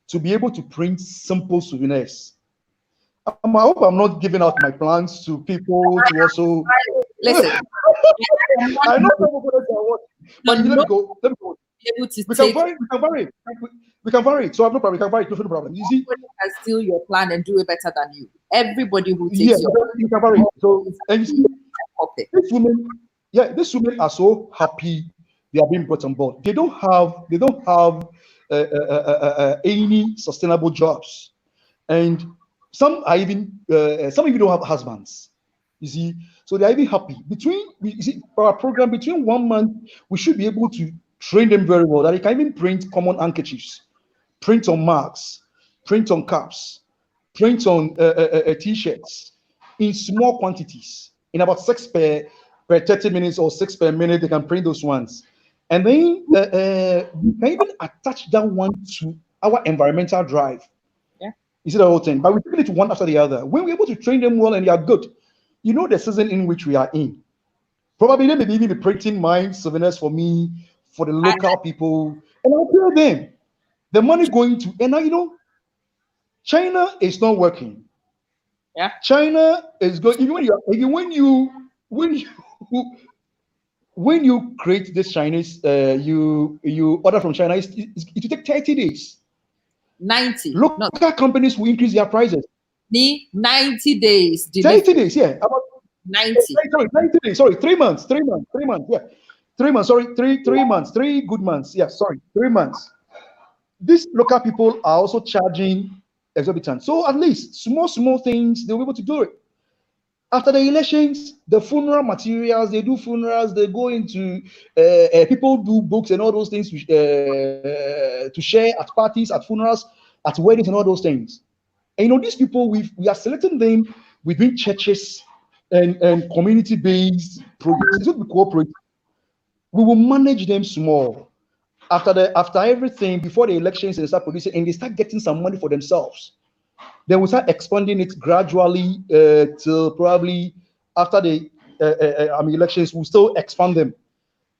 to be able to print simple souvenirs. I hope I'm not giving out my plans to people to also listen. I know some of us are watching, but let me go. Able to We can vary. We can vary. So I have no problem. We can vary. No problem. You see, nobody can steal your plan and do it better than you. Everybody who takes you can vary. So and you see, these women are so happy they are being brought on board. They don't have any sustainable jobs, and some even don't have husbands. You see, so they are even happy. You see, for our program, between 1 month, we should be able to train them very well that they can even print common handkerchiefs, print on marks, print on caps, print on t-shirts in small quantities, in about 6 per 30 minutes or 6 per minute. They can print those ones, and then we can even attach that one to our environmental drive. Yeah, you see the whole thing. But we take it one after the other. When we're able to train them well and they are good, you know the season in which we are in. Probably they may even be printing mine souvenirs for me, for the local people, and I'll pay them. The money going to, and now you know, China is not working. Yeah, China is going. Even when you create this Chinese, you order from China, it will take 30 days. 90. Local companies will increase their prices. 90 days. 30 days, yeah. About 90. Sorry, 90 days. Sorry, 3 months. 3 months. 3 months. Yeah. 3 months. Sorry, three months. 3 good months. Yeah, sorry, 3 months. These local people are also charging exorbitant. So at least small things, they'll be able to do it. After the elections, the funeral materials, they do funerals, they go into people do books and all those things to share at parties, at funerals, at weddings, and all those things. And you know, these people, we are selecting them within churches and community-based projects. It's going to be cooperative. We will manage them small. After everything, before the elections, they start producing and they start getting some money for themselves. Then we start expanding it gradually till probably after the elections, we'll still expand them.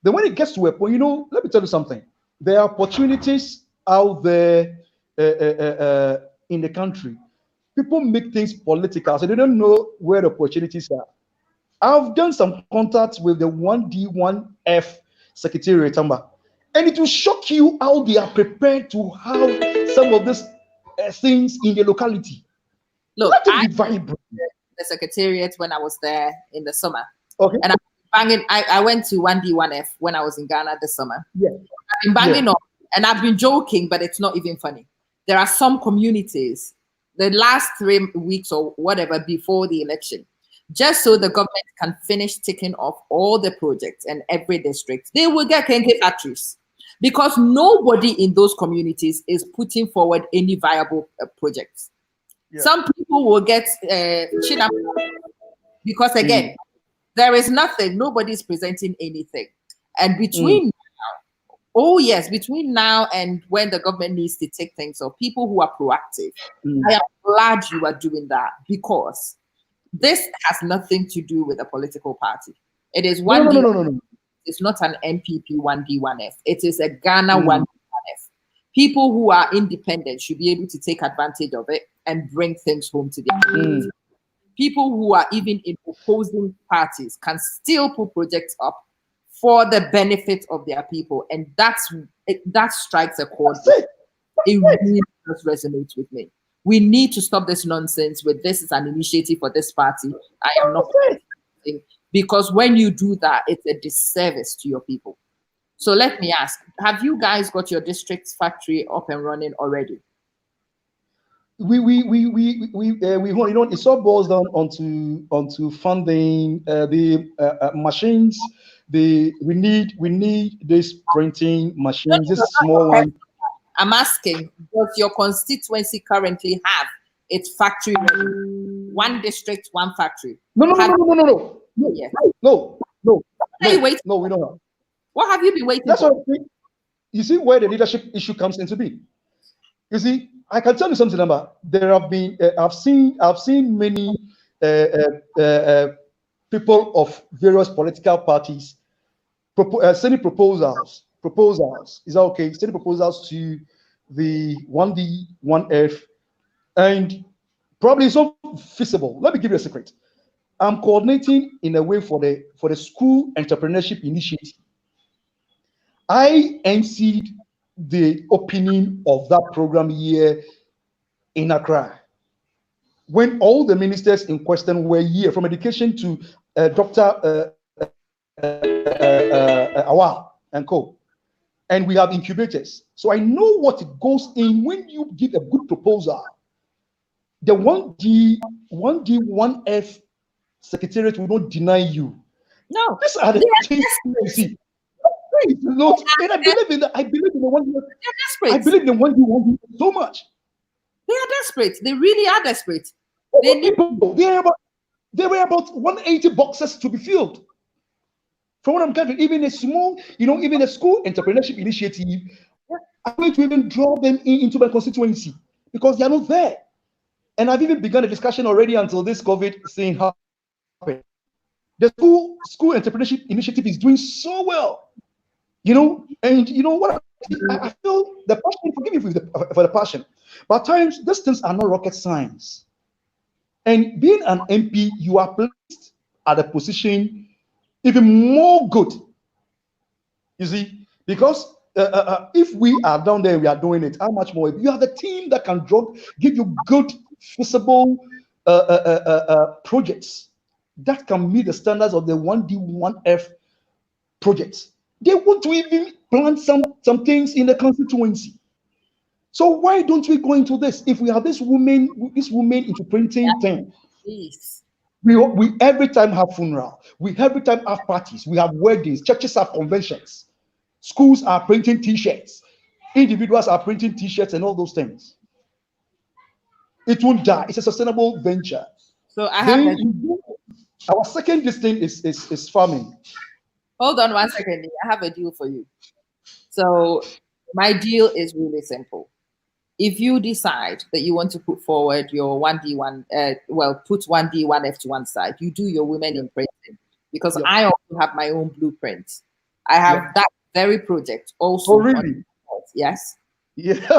Then when it gets to a point, you know, let me tell you something. There are opportunities out there in the country. People make things political, so they don't know where the opportunities are. I've done some contacts with the 1D1F Secretariat, and it will shock you how they are prepared to have some of these things in the locality. Look, let it be vibrant. The Secretariat when I was there in the summer. Okay. And I went to 1D1F when I was in Ghana this summer. Yeah. I've been banging on, and I've been joking, but it's not even funny. There are some communities, the last 3 weeks or whatever before the election, just so the government can finish ticking off all the projects and every district, they will get Kenke factories, because nobody in those communities is putting forward any viable projects. Yeah. Some people will get chin because again, there is nothing, nobody's presenting anything. And between between now and when the government needs to take things off, people who are proactive, I am glad you are doing that, because this has nothing to do with a political party. It is one. No. It's not an MPP 1D1F. It is a Ghana 1D1F. People who are independent should be able to take advantage of it and bring things home to their community. People who are even in opposing parties can still put projects up for the benefit of their people, and that strikes a chord. It really does resonate with me. We need to stop this nonsense with this is an initiative for this party. I am not, because when you do that, it's a disservice to your people. So let me ask: have you guys got your district's factory up and running already? We you know, it all boils down onto funding. The machines we need this printing No, machines, no, this small one. I'm asking, does your constituency currently have its factory ready? One district, one factory. No, Yes. no. Are you waiting? No, we don't have. What have you been waiting That's for? what you see where the leadership issue comes into being. You see, I can tell you something about. There have been I've seen many people of various political parties sending proposals. Is that okay? Sending proposals to the 1D, 1F, and probably it's not feasible. Let me give you a secret. I'm coordinating in a way for the school entrepreneurship initiative. I emceed the opening of that program here in Accra when all the ministers in question were here, from education to Dr. Awal and co. And we have incubators. So I know what it goes in when you give a good proposal. The 1D, 1F secretariat will not deny you. No. These are the things you see. Not, and I believe in the 1D. I believe in the 1D so much. They are desperate. They really are desperate. They need there were about 180 boxes to be filled. From what I'm gathering, even a small, even a school entrepreneurship initiative, I'm going to even draw them into my constituency because they are not there. And I've even begun a discussion already until this COVID thing happened. The school entrepreneurship initiative is doing so well, and what I feel the passion. Forgive me for the passion, but at times these things are not rocket science. And being an MP, you are placed at a position even more good. You see, because if we are down there, we are doing it. How much more? You have a team that can give you good, feasible projects that can meet the standards of the 1D, 1F projects. They want to even plant some things in the constituency. So why don't we go into this? If we have this woman into printing thing, we every time have funeral, we every time have parties, we have weddings, churches have conventions, schools are printing T-shirts, individuals are printing T-shirts and all those things. It won't die. It's a sustainable venture. So I have our second thing is farming. Hold on 1 second. I have a deal for you. So my deal is really simple. If you decide that you want to put forward your 1D, put 1D, 1F to one side, you do your women in printing. Because I also have my own blueprint. I have that very project also. Oh, really? Yes. Yeah. I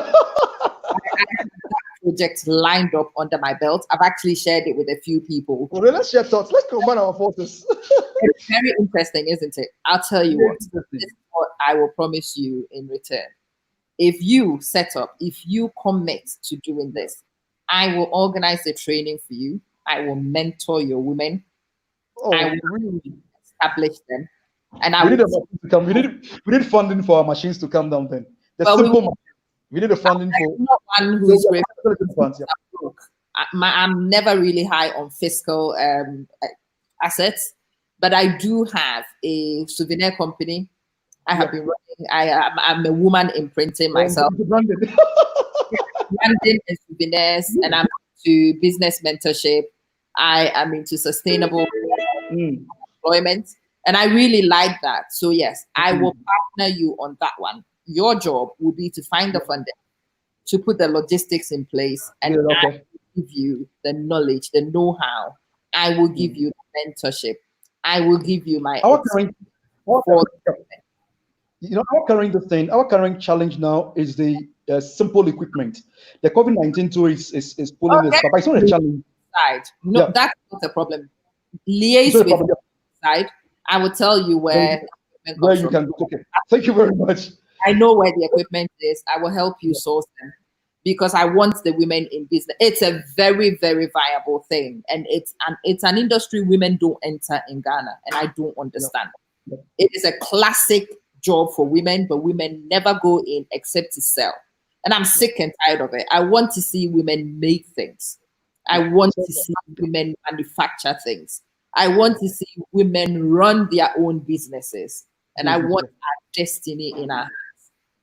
have that project lined up under my belt. I've actually shared it with a few people. Well, let's share thoughts. Let's combine our forces. It's very interesting, isn't it? I'll tell you what. This is what I will promise you in return. If you set up, if you commit to doing this, I will organize the training for you. I will mentor your women. I will really establish them. And we need funding for our machines to come down then. We need a funding for not one who's I'm never really high on fiscal assets, but I do have a souvenir company. I have been running. I'm a woman in printing myself. Branding and souvenirs, and I'm into business mentorship. I am into sustainable employment, and I really like that. So yes, I will partner you on that one. Your job will be to find the funding, to put the logistics in place, and I will give you the knowledge, the know-how. I will give you the mentorship. I will give you my our current challenge now is the simple equipment. The COVID-19 tool is pulling this, but it's not a challenge. No, that's not a problem. Liaise with the side. I will tell you where you can go. Okay. Thank you very much. I know where the equipment is. I will help you source them because I want the women in business. It's a very, very viable thing. And it's an industry women don't enter in Ghana. And I don't understand. No. It is a classic job for women, but women never go in except to sell. And I'm sick and tired of it. I want to see women make things. I want to see women manufacture things. I want to see women run their own businesses, and I want our destiny in our hands.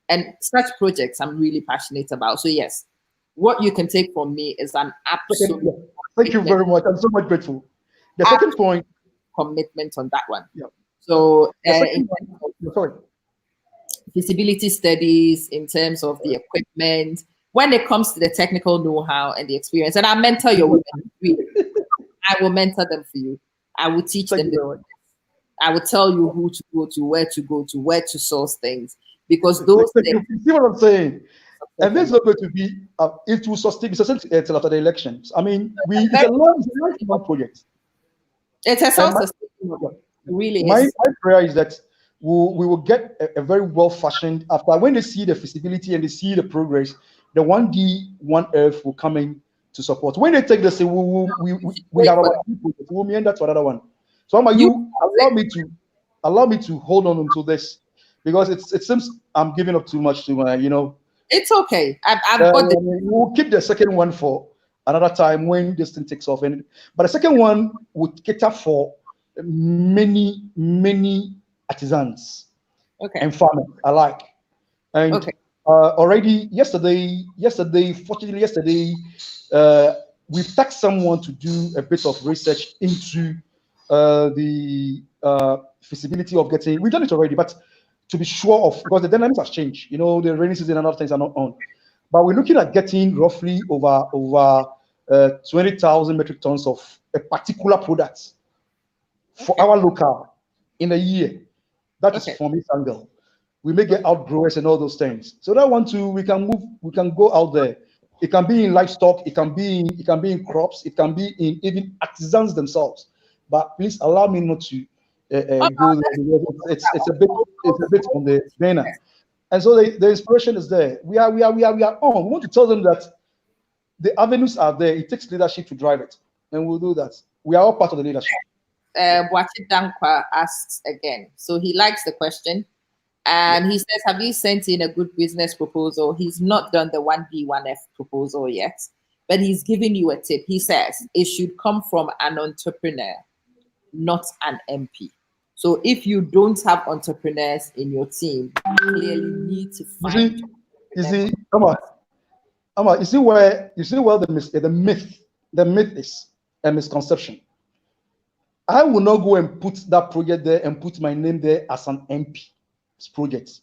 And such projects I'm really passionate about. So yes, what you can take from me is an absolute thank you very much. I'm so much grateful. The second point, commitment on that one. Yeah. So sorry. Feasibility studies in terms of the equipment, when it comes to the technical know-how and the experience, and I mentor your women. I will mentor them for you. I will teach them. I will tell you who to go to, where to source things, because those things. You see what I'm saying? And this is not going to be. It will sustain until after the elections. I mean, it's a long project. It's a self-sustainable. Really, my prayer is that we will get a very well-fashioned, after when they see the feasibility and they see the progress, the 1D, 1F will come in to support. When they take the say, we have our people, we'll end that for another one. So allow me to hold on to this, because it seems I'm giving up too much to It's okay. I've got we'll keep the second one for another time when this thing takes off. But the second one would cater for many artisans and farmers alike. And already yesterday, fortunately, we've tasked someone to do a bit of research into the feasibility of getting. We've done it already, but to be sure of, because the dynamics has changed. The rainy season and other things are not on. But we're looking at getting roughly over 20,000 metric tons of a particular product for our local in a year. That is from this angle. We may get outgrowers and all those things. So that one too, we can go out there. It can be in livestock, it can be in crops, it can be in even artisans themselves. But please allow me not to go there. It's a bit on the banner. And so the inspiration is there. We are on. We want to tell them that the avenues are there. It takes leadership to drive it, and we'll do that. We are all part of the leadership. Boachi Dankwa asks again. So he likes the question, and he says, "Have you sent in a good business proposal?" He's not done the 1B 1F proposal yet, but he's giving you a tip. He says it should come from an entrepreneur, not an MP. So if you don't have entrepreneurs in your team, you clearly need to find. You see, Ama, you see where the myth is a misconception. I will not go and put that project there and put my name there as an MP project.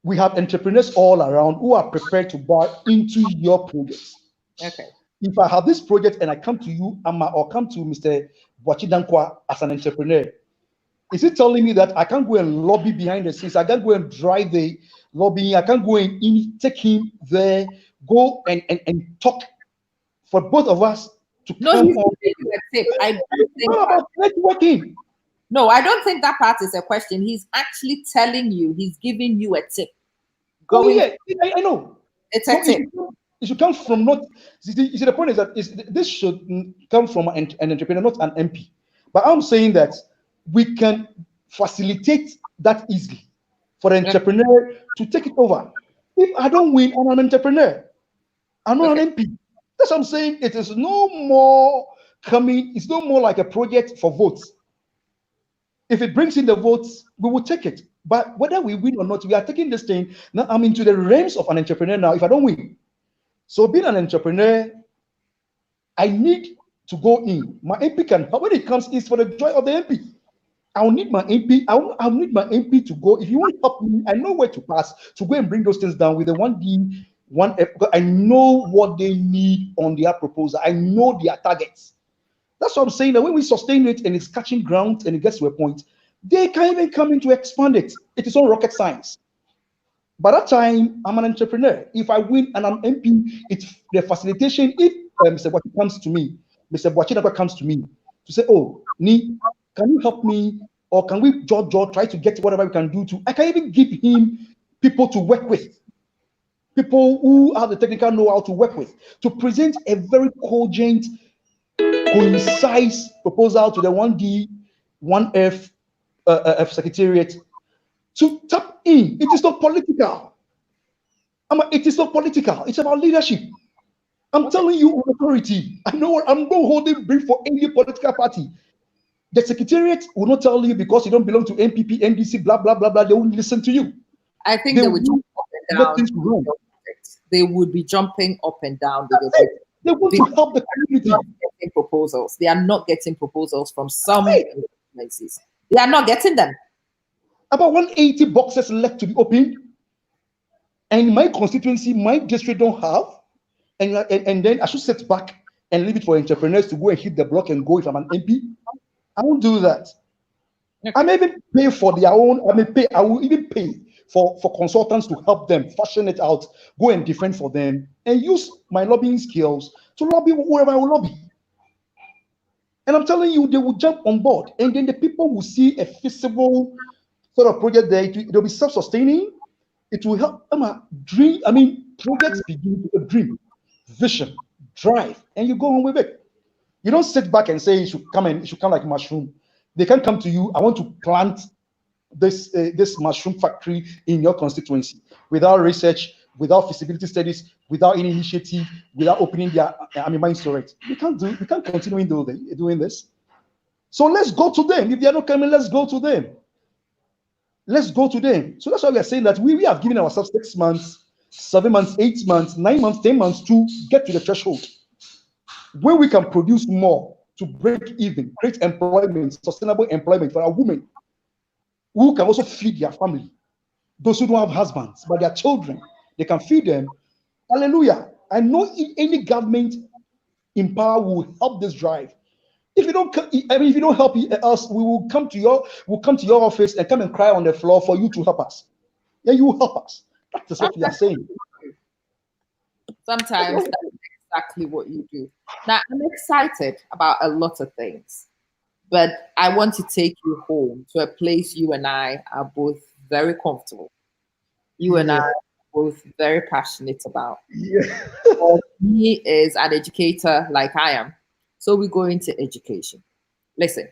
We have entrepreneurs all around who are prepared to buy into your projects. Okay. If I have this project and I come to you, Ama, or come to Mr. Boachi Dankwa as an entrepreneur, is he telling me that I can't go and lobby behind the scenes? I can't go and drive the lobbying. I can't go and take him there, go and talk for both of us to come on. I don't think about networking. No, I don't think that part is a question. He's actually telling you, he's giving you a tip. I know. It's a tip. It should come from not. You see, the point is that this should come from an entrepreneur, not an MP. But I'm saying that we can facilitate that easily for the entrepreneur to take it over. If I don't win, I'm an entrepreneur. I'm not an MP. That's what I'm saying. It is no more coming. It's no more like a project for votes. If it brings in the votes, we will take it. But whether we win or not, we are taking this thing. Now I'm into the realms of an entrepreneur now if I don't win. So being an entrepreneur, I need to go in. My MP can, but when it comes, it's for the joy of the MP. I'll need my MP. I'll need my MP to go. If you want to help me, I know where to pass to go and bring those things down with the 1D, 1F. I know what they need on their proposal. I know their targets. That's what I'm saying. That when we sustain it and it's catching ground and it gets to a point, they can even come in to expand it. It is all rocket science. By that time, I'm an entrepreneur. If I win and I'm MP, it's the facilitation. If Mr. Boachi comes to me, Mr. Boachi comes to me to say, "Oh, Nii, can you help me? Or can we try to get whatever we can do to?" I can even give him people to work with, people who have the technical know-how to work with, to present a very cogent, concise proposal to the 1D, 1F Secretariat to tap in. It is not political. It is not political. It's about leadership. I'm telling you, authority. I know I'm not holding brief for any political party. The secretariat will not tell you because you don't belong to NPP, NDC, blah, blah, blah, blah. They won't listen to you. I think They they will would jump up and let down. things run. They would be jumping up and down with That's it. it. They want to help the community. Not getting proposals. They are not getting proposals from some Right. places. They are not getting them. About 180 boxes left to be opened. And my constituency, my district don't have. And then I should sit back and leave it for entrepreneurs to go and hit the block and go if I'm an MP. I won't do that. Okay. I may even pay for their own, I will even pay for consultants to help them fashion it out, go and defend for them, and use my lobbying skills to lobby wherever I will lobby. And I'm telling you, they will jump on board, and then the people will see a feasible sort of project there. It'll be self-sustaining. It will help dream. Projects begin with a dream, vision, drive, and you go on with it. You don't sit back and say it should come like mushroom. They can come to you. I want to plant this mushroom factory in your constituency without research, without feasibility studies, without any initiative, without opening their minds to it. We can't continue doing this. So let's go to them. If they are not coming, let's go to them. Let's go to them. So that's why we are saying that we have given ourselves 6 months, 7 months, 8 months, 9 months, 10 months to get to the threshold where we can produce more to break even, create employment, sustainable employment for our women who can also feed their family. Those who don't have husbands, but their children, they can feed them. Hallelujah. I know any government in power will help this drive. If you don't help us, we'll come to your office and come and cry on the floor for you to help us. Yeah, you will help us. That is what we are saying. Sometimes that's exactly what you do. Now, I'm excited about a lot of things, but I want to take you home to a place you and I are both very comfortable. You and I are both very passionate about. Yeah. He is an educator like I am. So we go into education. Listen,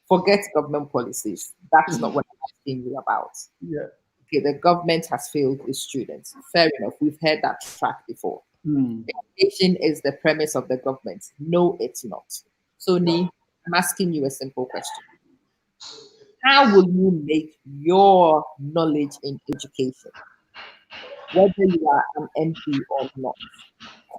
forget government policies. That is not what I'm asking you about. Yeah. Okay, the government has failed its students. Fair enough. We've heard that track before. Education is the premise of the government. No, it's not. So, Nii, I'm asking you a simple question. How will you make your knowledge in education, whether you are an MP or not,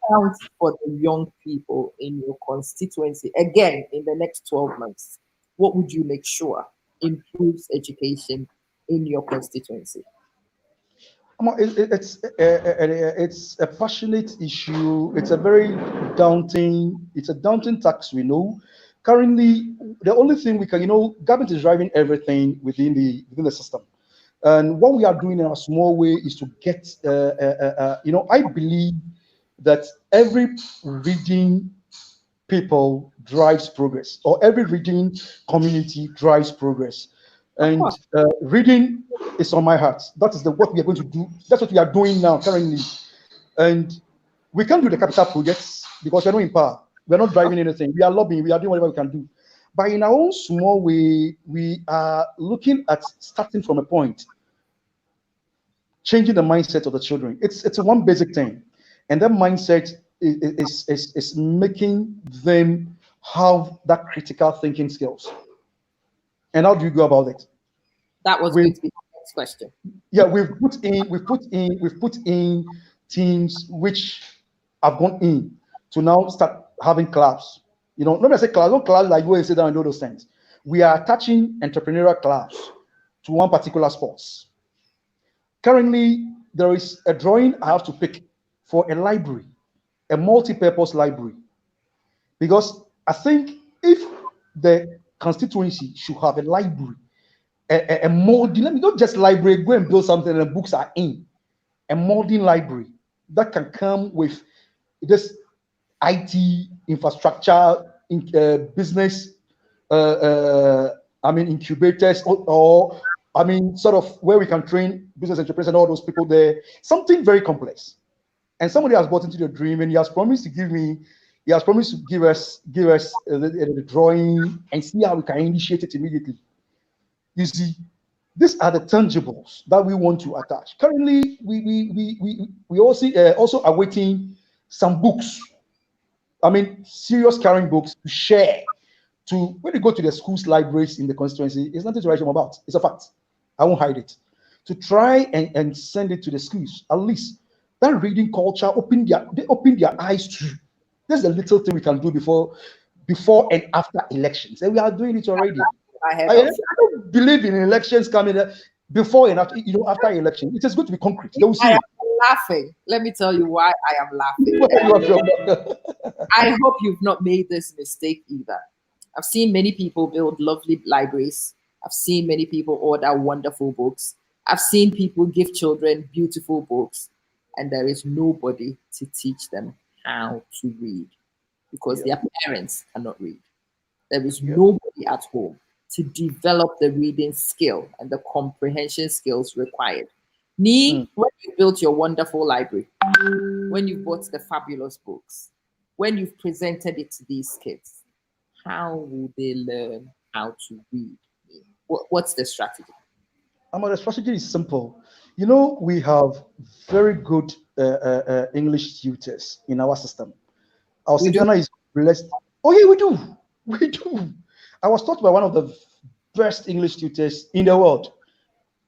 count for the young people in your constituency again in the next 12 months? What would you make sure improves education in your constituency? It's a passionate issue. It's a daunting task, we know. Currently, the only thing we can, government is driving everything within the system. And what we are doing in a small way is to get, I believe that every reading people drives progress, or every reading community drives progress. And reading is on my heart. That is what we are going to do. That's what we are doing now currently. And we can't do the capital projects because we're not in power. We're not driving anything. We are lobbying. We are doing whatever we can do. But in our own small way, we are looking at starting from a point, changing the mindset of the children. It's one basic thing. And that mindset is making them have that critical thinking skills. And how do you go about it? That was going to be the next question. Yeah, we've put in teams which have gone in to now start having clubs. Not I say clubs, not clubs like go and sit down and do those things. We are attaching entrepreneurial clubs to one particular sports. Currently, there is a drawing I have to pick for a library, a multi-purpose library, because I think if the constituency should have a library, a molding, let me not just library, go and build something and the books are in. A molding library that can come with this IT infrastructure, business, incubators, or sort of where we can train business entrepreneurs and all those people there. Something very complex. And somebody has bought into the dream, and he has promised to give us the drawing and see how we can initiate it immediately. You see, these are the tangibles that we want to attach. Currently, we also awaiting some books. Serious carrying books to share when you go to the schools libraries in the constituency, it's nothing to write home about. It's a fact. I won't hide it. To try and send it to the schools, at least that reading culture they open their eyes to. There's a little thing we can do before and after elections, and we are doing it already. I don't believe in elections coming before and after, after election. It is going to be concrete. They will see. I am laughing. Let me tell you why I am laughing. I hope you've not made this mistake either. I've seen many people build lovely libraries. I've seen many people order wonderful books. I've seen people give children beautiful books, and there is nobody to teach them how to read because their parents cannot read. There is nobody at home to develop the reading skill and the comprehension skills required. When you built your wonderful library, when you bought the fabulous books, when you've presented it to these kids, how will they learn how to read? What's the strategy? The strategy is simple. We have very good English tutors in our system. Our Ghana is blessed. Oh yeah, we do. We do. I was taught by one of the best English tutors in the world.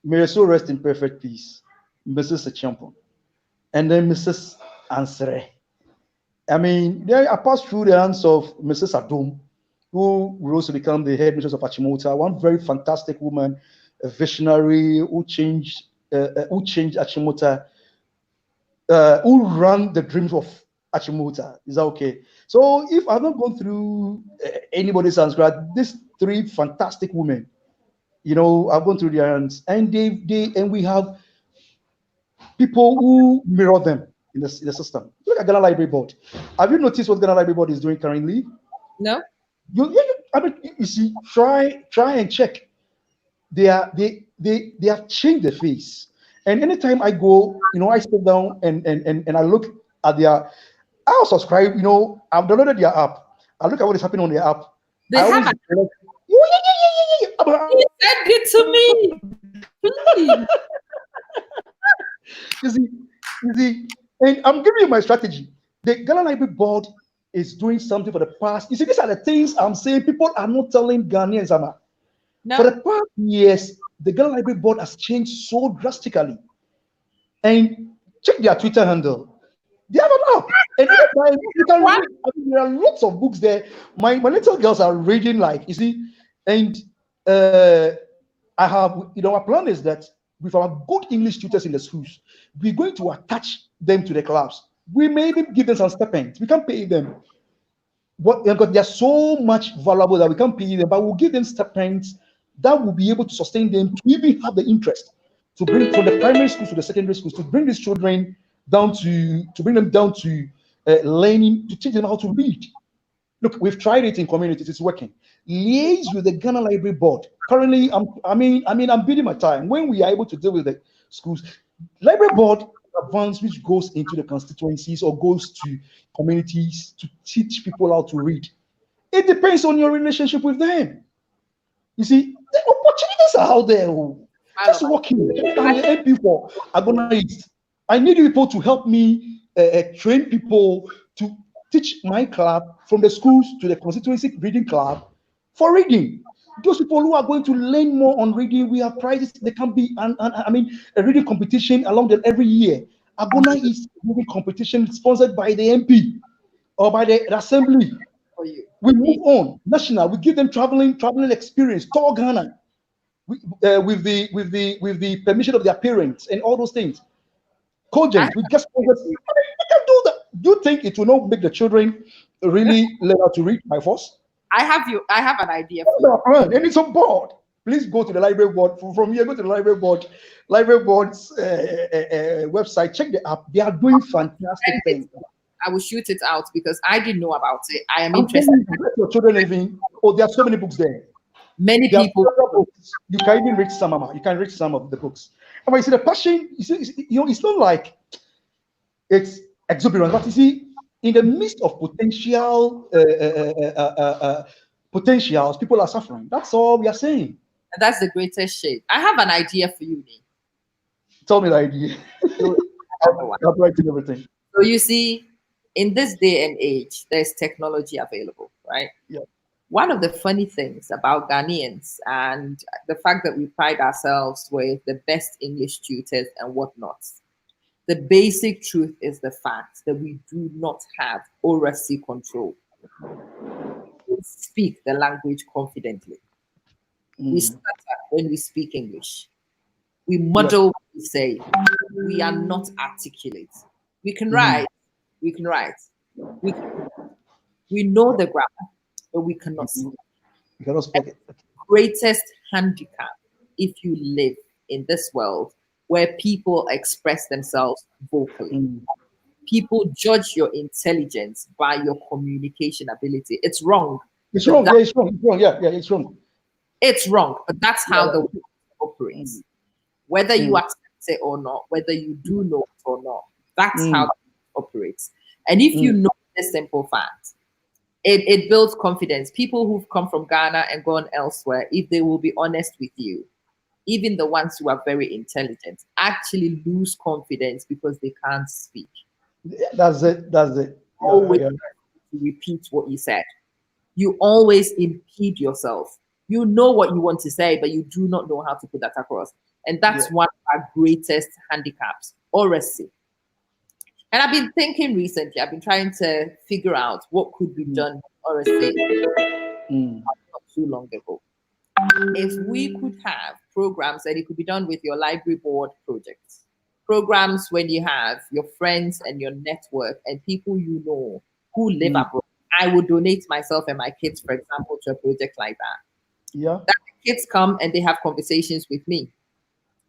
May her soul rest in perfect peace, Mrs. Champon, and then Mrs. Ansere. I mean, I passed through the hands of Mrs. Addo, who rose to become the headmistress of Achimota, one very fantastic woman, a visionary who changed Achimota, who ran the dreams of Achimota. Is that okay? So if I've not gone through anybody's hands, these three fantastic women, I've gone through their hands, and we have people who mirror them in the system. Look at Ghana Library Board. Have you noticed what Ghana Library Board is doing currently? No. You see, try and check. They have changed the face. And anytime I go, I sit down and I look at their. I'll subscribe. I've downloaded their app. I look at what is happening on their app. They have. He sent it to me. You see, and I'm giving you my strategy. The Ghana Library Board is doing something for the past. You see, these are the things I'm saying. People are not telling Ghanaians. No. For the past years, the Ghana Library Board has changed so drastically. And check their Twitter handle. They have an app. And anytime you can read. There are lots of books there. My little girls are reading, you see. And I have, our plan is that with our good English tutors in the schools, we're going to attach them to the clubs. We may even give them some stipends. We can't pay them. Because they're so much valuable that we can't pay them, but we'll give them stipends that will be able to sustain them to even have the interest to bring from the primary schools to the secondary schools, to bring these children down to bring them down to learning, to teach them how to read. Look, we've tried it in communities, it's working. Liaise with the Ghana Library Board. Currently, I'm bidding my time. When we are able to deal with the schools, Library Board advance which goes into the constituencies or goes to communities to teach people how to read. It depends on your relationship with them. You see, the opportunities are out there. Just working. I'm the MP for Agona East. I need people to help me train people to teach my club from the schools to the constituency reading club for reading. Those people who are going to learn more on reading, we have prizes. There can be, a reading competition along them every year. Agona is reading competition sponsored by the MP or by the assembly. We move on national. We give them traveling experience. Tour Ghana with the permission of their parents and all those things. Cogent, we just we can do that. Do you think it will not make the children really learn how to read by force? I have an idea for you. And it's on board. Please go to the library board. From here, go to the library board's website. Check the app. They are doing fantastic things. I will shoot it out because I didn't know about it. I am interested. Your children living. Oh, there are so many books there. Many people. You can even read some. You can read some of the books. And when you see the passion, it's not like it's exuberant, but you see, in the midst of potentials, people are suffering. That's all we are saying. And that's the greatest shade. I have an idea for you, Nii. Tell me the idea. I'll write everything. So you see, in this day and age, there's technology available, right? Yeah. One of the funny things about Ghanaians and the fact that we pride ourselves with the best English tutors and whatnot, the basic truth is the fact that we do not have oracy control. We speak the language confidently. We stutter when we speak English. We muddle what we say. We are not articulate. We can write. We can write. We know the grammar, but we cannot speak. You cannot speak it. Greatest handicap if you live in this world where people express themselves vocally. People judge your intelligence by your communication ability. It's wrong. It's wrong. Yeah, it's wrong. It's wrong. Yeah, it's wrong. It's wrong, but that's how the world operates. Whether you accept it or not, whether you do know it or not, that's how it operates. And if you know this simple fact, it builds confidence. People who've come from Ghana and gone elsewhere, if they will be honest with you, even the ones who are very intelligent, actually lose confidence because they can't speak. That's it. That's it. Always repeat what you said. You always impede yourself. You know what you want to say, but you do not know how to put that across. And that's one of our greatest handicaps, oracy. And I've been thinking recently, I've been trying to figure out what could be done with oracy not too long ago. If we could have programs that it could be done with your library board projects, programs when you have your friends and your network and people you know who live abroad. I would donate myself and my kids, for example, to a project like that. Yeah. That the kids come and they have conversations with me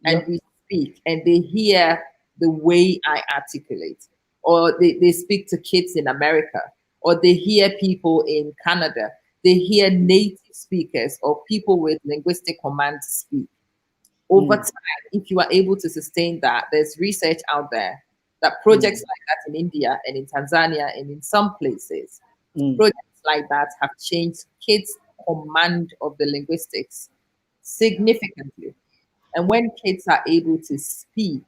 and we speak and they hear the way I articulate, or they speak to kids in America, or they hear people in Canada. They hear native speakers or people with linguistic command speak. Over time, if you are able to sustain that, there's research out there that projects like that in India and in Tanzania and in some places, projects like that have changed kids' command of the linguistics significantly. And when kids are able to speak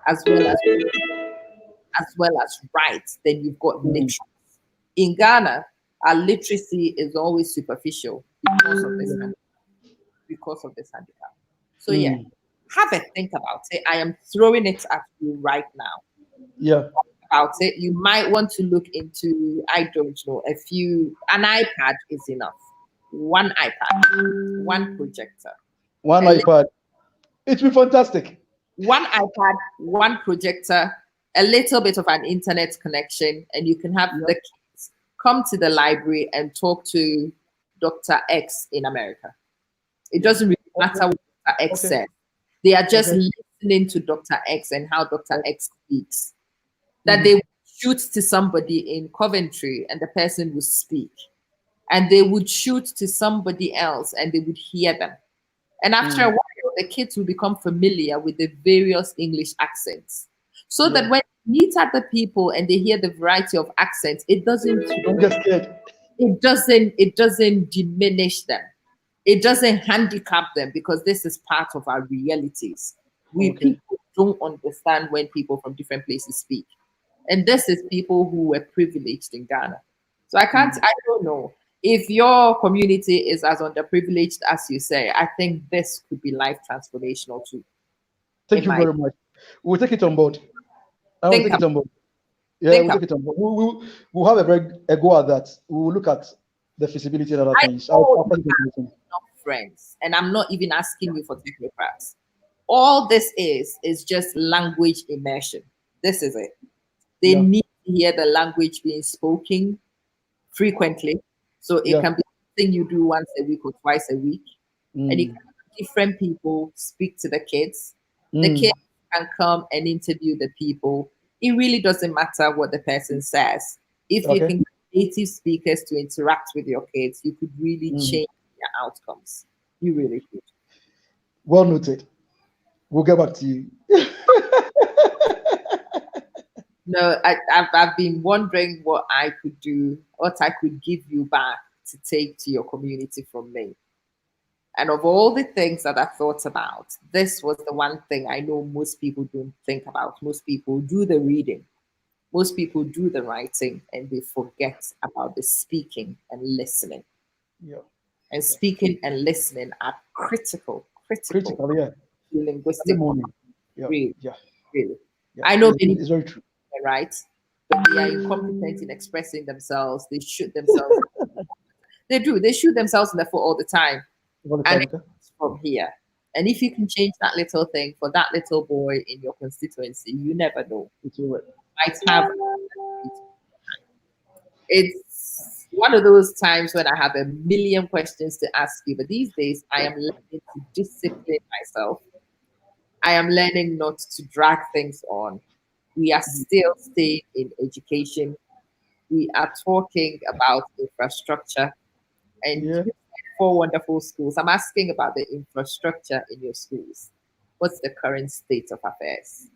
as well as write, then you've got literacy. In Ghana, our literacy is always superficial because of this handicap. So have a think about it. I am throwing it at you right now. Yeah. About it. You might want to look into, I don't know, an iPad is enough. One iPad, one projector. One iPad. It's been fantastic. One iPad, one projector, a little bit of an internet connection, and you can have the kids come to the library and talk to Dr. X in America. It doesn't really matter what Dr. X said. They are just listening to Dr. X and how Dr. X speaks. That they would shoot to somebody in Coventry and the person would speak. And they would shoot to somebody else and they would hear them. And after a while, the kids will become familiar with the various English accents. So that when they meet other people and they hear the variety of accents, it doesn't diminish them. It doesn't handicap them because this is part of our realities. People don't understand when people from different places speak. And this is people who were privileged in Ghana. So I don't know. If your community is as underprivileged as you say, I think this could be life transformational too. Thank you very much. We'll take it on board. I will take it on board. Yeah, we'll take it on board. We'll have a go at that. We'll look at the feasibility of other things. Friends, and I'm not even asking you for technocrats. All this is just language immersion. This is it. They need to hear the language being spoken frequently. So it can be something you do once a week or twice a week. And you can have different people speak to the kids. The kids can come and interview the people. It really doesn't matter what the person says. If you can get native speakers to interact with your kids, you could really change their outcomes. You really could. Well noted. We'll get back to you. No, I've been wondering what I could do, what I could give you back to take to your community from me. And of all the things that I thought about, this was the one thing I know most people don't think about. Most people do the reading. Most people do the writing and they forget about the speaking and listening. Yeah. And speaking and listening are critical Yeah. to linguistic. Yeah. Really, Yeah. really. Yeah. I know many It's very true. people, right? But they are incompetent in expressing themselves. They shoot themselves. They do. They shoot themselves in the foot all the time. All the And time, okay? it's from here. And if you can change that little thing for that little boy in your constituency, you never know. It's all right. Might have. It's one of those times when I have a million questions to ask you. But these days, I am learning to discipline myself. I am learning not to drag things on. We are still staying in education. We are talking about infrastructure and Yeah. 4 wonderful schools. I'm asking about the infrastructure in your schools. What's the current state of affairs?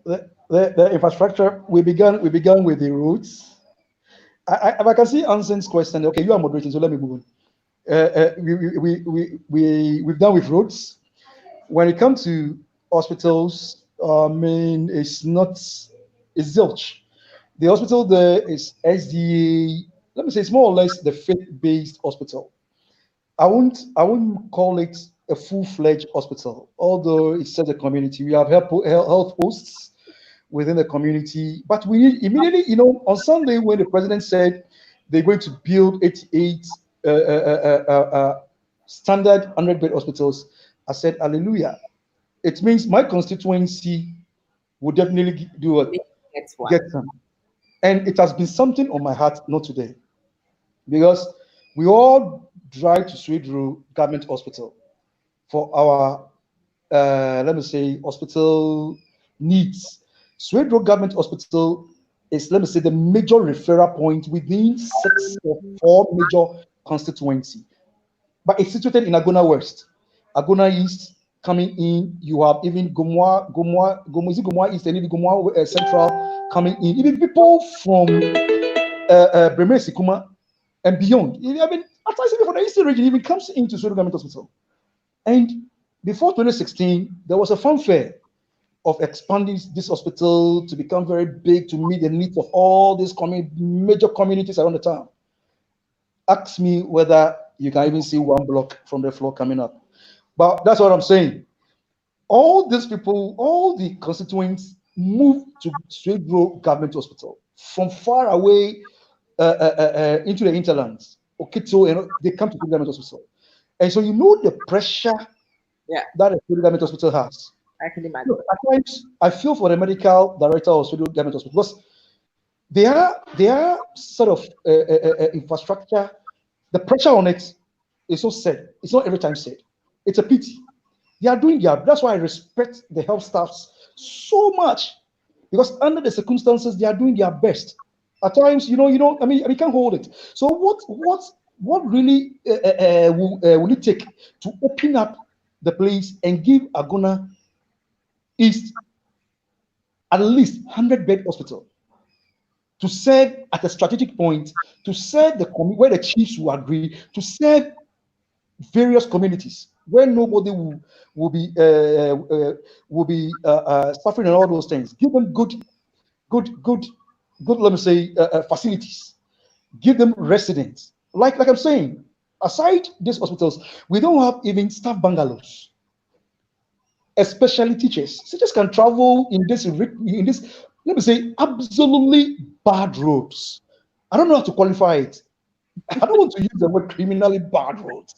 The infrastructure, we began with the roads. I can see Anson's question. Okay, you are moderating, so let me move on. We've done with roads. When it comes to hospitals, I mean, it's zilch. The hospital there is SDA. Let me say it's more or less the faith-based hospital. I wouldn't call it a full-fledged hospital, although it's such a community. We have health posts within the community, but we need immediately, on Sunday when the president said they're going to build 88 standard 100-bed hospitals, I said, Hallelujah. It means my constituency would definitely do it, That's one. get some. And it has been something on my heart, not today, because we all drive to Sweden Government Hospital for our, let me say, hospital needs. Sweden Government Hospital is, let me say, the major referral point within 6 or 4 major constituency. But it's situated in Agona West. Agona East coming in, you have even Gomwa East and even Gomwa Central coming in. Even people from Breme Sikuma and beyond. I mean, at times even from the Eastern region even comes into Sweden Government Hospital. And before 2016, there was a fanfare of expanding this hospital to become very big to meet the needs of all these major communities around the town. Ask me whether you can even see one block from the floor coming up. But that's what I'm saying. All these people, all the constituents moved to Sweden Government Hospital from far away into the hinterlands. Okito, they come to Sweden Government Hospital. And so you know the pressure that the Sweden Government Hospital has. I can imagine. Look, at times, I feel for the medical director of Sweden Government Hospital because their sort of infrastructure, the pressure on it is so said. It's not every time said. It's a pity. They are doing their. That's why I respect the health staffs so much, because under the circumstances they are doing their best. At times, I mean, we can't hold it. So what really will it take to open up the place and give Agona East at least 100-bed hospital to serve at a strategic point, to serve where the chiefs will agree, to serve various communities where nobody will be suffering and all those things. Give them good. Let me say facilities. Give them residents. Like I'm saying, aside these hospitals, we don't have even staff bungalows. Especially teachers. Teachers can travel in this, let me say, absolutely bad roads. I don't know how to qualify it. I don't want to use the word criminally bad roads.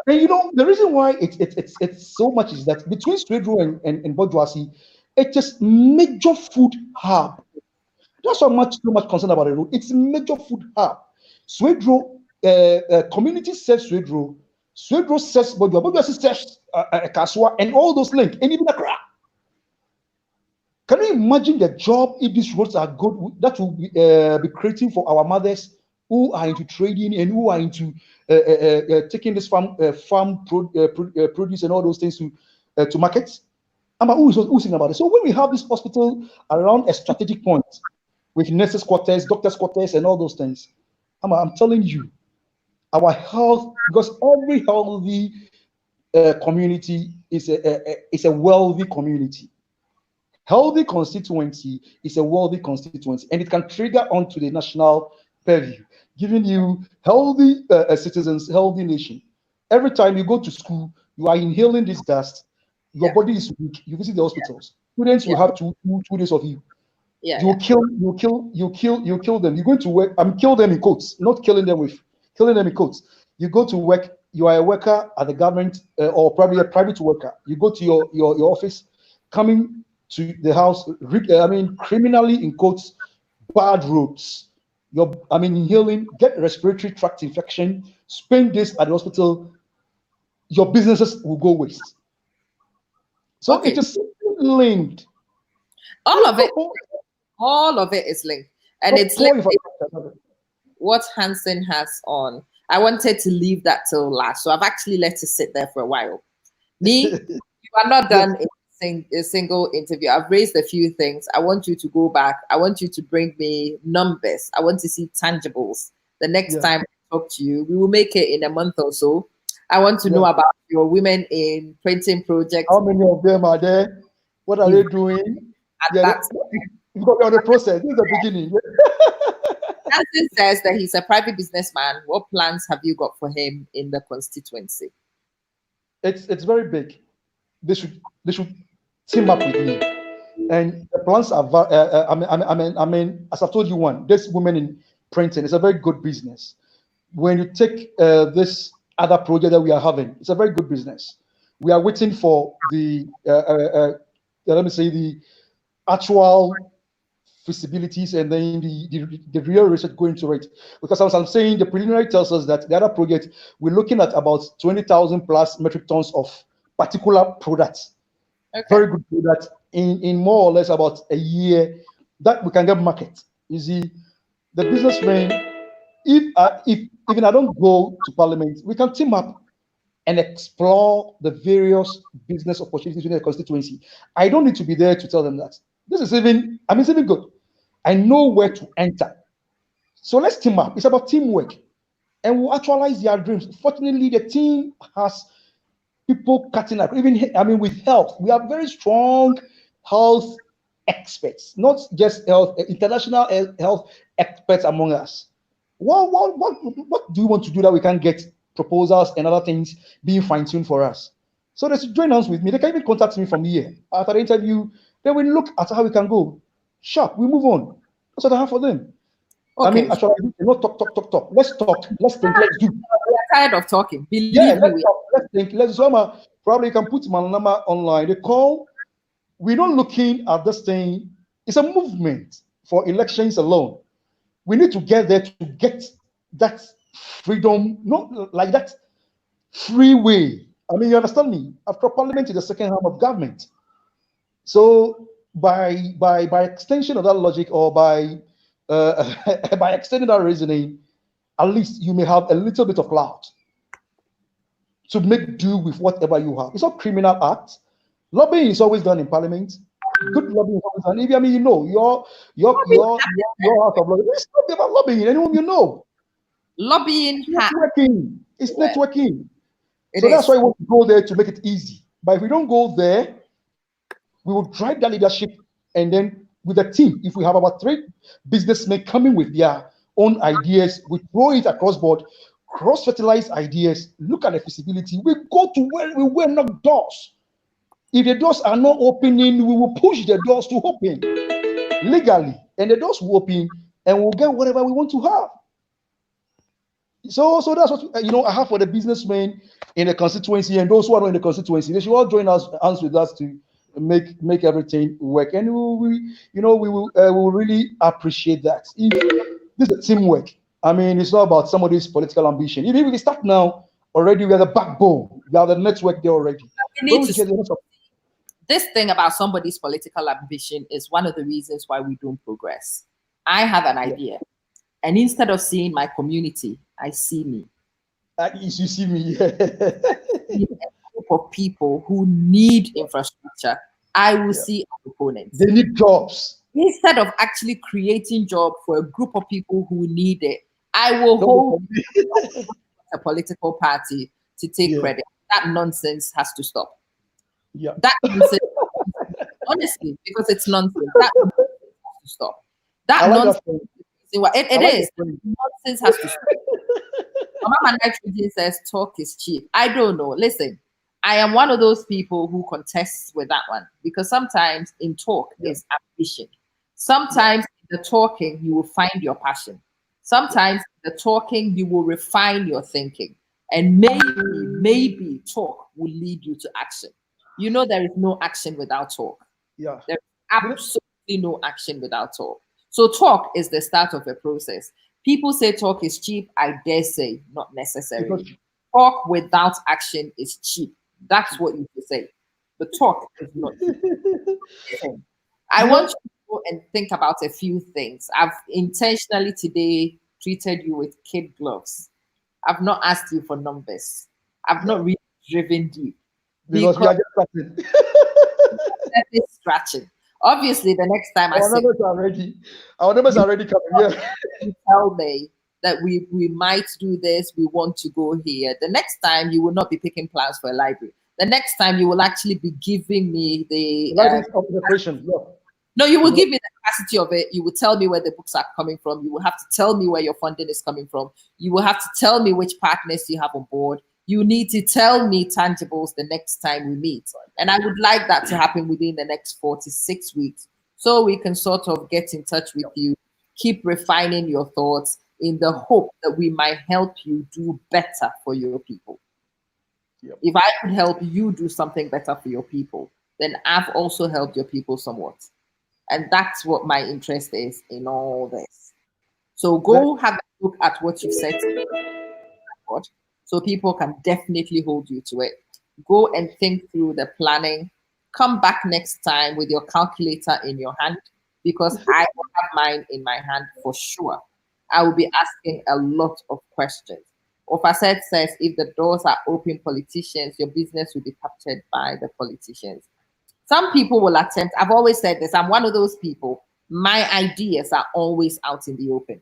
And the reason why it's so much is that between Swedro and Bourgeoisie, it is major food hub. That's so much concerned about the road. It's a major food hub. Swedro community serves Swedro. Swedro serves Bourgeoisie serves Kaswa and all those links, and even Accra. Can you imagine the job if these roads are good? That will be creating for our mothers who are into trading and who are into taking this farm produce and all those things to markets. Who's thinking about it? So when we have this hospital around a strategic point with nurses' quarters, doctors' quarters, and all those things, I'm telling you, our health, because every healthy community is a wealthy community. Healthy constituency is a wealthy constituency, and it can trigger onto the national purview, giving you healthy citizens, healthy nation. Every time you go to school, you are inhaling this dust. Your body is weak. You visit the hospitals. Students will have 2 days of you. You kill them. You're going to work. I'm kill them in quotes, not killing them in quotes. You go to work. You are a worker at the government or probably a private worker. You go to your office, coming to the house. Criminally in quotes, bad roads. Inhaling, get respiratory tract infection. Spend days at the hospital. Your businesses will go waste. So it is linked. All of it is linked. And it's linked what Hansen has on. I wanted to leave that till last. So I've actually let it sit there for a while. You are not done in a single interview. I've raised a few things. I want you to go back. I want you to bring me numbers. I want to see tangibles. The next time I talk to you, we will make it in a month or so. I want to know about your women in printing projects. How many of them are there? What are they doing? You've got on the process. This is the beginning. Hansen says that he's a private businessman. What plans have you got for him in the constituency? It's very big. They should team up with me. And the plans are. As I've told you, this women in printing is a very good business. When you take this other project that we are having, it's a very good business. We are waiting for the the actual feasibilities and then the real research going to it. Because as I'm saying, the preliminary tells us that the other project, we're looking at about 20,000 plus metric tons of particular products. Very good product in more or less about a year that we can get market. You see, the businessmen, if even I don't go to parliament, we can team up and explore the various business opportunities within the constituency. I don't need to be there to tell them that. This is even good. I know where to enter. So let's team up. It's about teamwork. And we'll actualize their dreams. Fortunately, the team has people cutting up. With health, we are very strong health experts, not just health, international health experts among us. What do you want to do that we can get proposals and other things being fine-tuned for us? So they should join hands with me. They can even contact me from here after the interview. Then we look at how we can go. Sharp, we move on. That's what I have for them. Okay. Actually, not talk. Let's talk. Let's think. Let's do. We are tired of talking. Believe me. Let's think. Let's probably you can put my number online. They call. We're not looking at this thing. It's a movement for elections alone. We need to get there to get that freedom, not like that free way. You understand me? After parliament is the second arm of government. So by extension of that logic, or by extending that reasoning, at least you may have a little bit of clout to make do with whatever you have. It's not criminal act. Lobbying is always done in parliament. Good lobbying is always done. If your house of lobbying, it's not about lobbying. Anyone you know. Lobbying. Networking. It's networking. So that's why we want to go there to make it easy. But if we don't go there, we will drive that leadership, and then with a team, if we have about 3 businessmen coming with their own ideas, we throw it across board, cross-fertilize ideas, look at the feasibility. We go to where we will knock doors. If the doors are not opening, we will push the doors to open legally, and the doors will open, and we'll get whatever we want to have. So that's what I have for the businessmen in the constituency, and those who are not in the constituency. They should all join hands with us to make everything work, and we will really appreciate that. If this is teamwork, it's not about somebody's political ambition. If we start now, already we are the backbone, we are the network there already. This thing about somebody's political ambition is one of the reasons why we don't progress. I have an idea, and instead of seeing my community, I see me. You see me. For people who need infrastructure, I will see opponents. They need jobs. Instead of actually creating jobs for a group of people who need it, I will hold a political party to take credit. That nonsense has to stop. Yeah. That nonsense, honestly, because it's nonsense. That nonsense has to stop. That nonsense is See what it like is. Nonsense has to stop. Mama Nitrogen says talk is cheap. I don't know. Listen, I am one of those people who contests with that one because sometimes in talk is ambition. Sometimes in the talking you will find your passion. Sometimes in the talking you will refine your thinking. And maybe talk will lead you to action. You know there is no action without talk. Yeah. There's absolutely no action without talk. So talk is the start of a process. People say talk is cheap. I dare say not necessarily. Talk without action is cheap. That's what you should say. The talk is not cheap. I want you to go and think about a few things. I've intentionally today treated you with kid gloves. I've not asked you for numbers. I've not really driven deep. Because we are just starting. Surface scratching. Obviously, the next time Our numbers are already coming. Yeah. You tell me that we might do this, we want to go here. The next time you will not be picking plans for a library. The next time you will actually be giving me the operation. No, you will give me the capacity of it. You will tell me where the books are coming from. You will have to tell me where your funding is coming from. You will have to tell me which partners you have on board. You need to tell me tangibles the next time we meet. And I would like that to happen within the next 4 to 6 weeks so we can sort of get in touch with you, keep refining your thoughts in the hope that we might help you do better for your people. If I could help you do something better for your people, then I've also helped your people somewhat. And that's what my interest is in all this. So go have a look at what you've said so people can definitely hold you to it. Go and think through the planning. Come back next time with your calculator in your hand because I will have mine in my hand for sure. I will be asking a lot of questions. Ofaset says, if the doors are open, politicians, your business will be captured by the politicians. Some people will attempt, I've always said this, I'm one of those people, my ideas are always out in the open.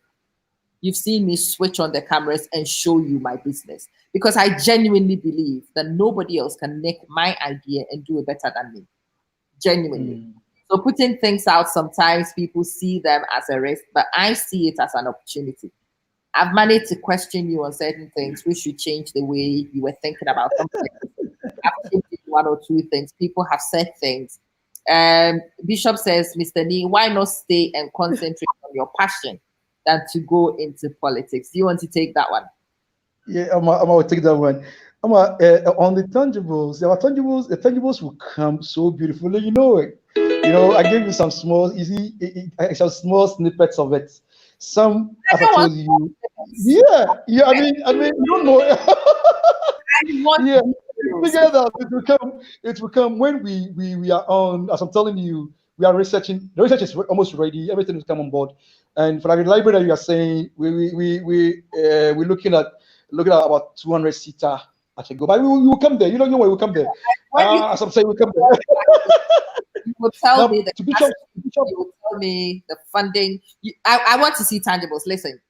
You've seen me switch on the cameras and show you my business because I genuinely believe that nobody else can make my idea and do it better than me. Genuinely. So putting things out, sometimes people see them as a risk, but I see it as an opportunity. I've managed to question you on certain things. We should change the way you were thinking about something. I've changed one or two things. People have said things. Bishop says, Mr. Nii, why not stay and concentrate on your passion than to go into politics? Do you want to take that one? Yeah, I'm going to take that one. On the tangibles, the tangibles will come so beautifully. You know, I gave you some small, some small snippets of it. Some, as I told you, I mean, you don't know. Together, it will come when we are on. As I'm telling you, we are researching. The research is almost ready. Everything will come on board. And for the library that you are saying, we're looking at about 200 seater. Actually, go, but we will come there. You don't know where we will come there. As I'm saying, we come there. You will tell me you will tell me the funding. I want to see tangibles. Listen,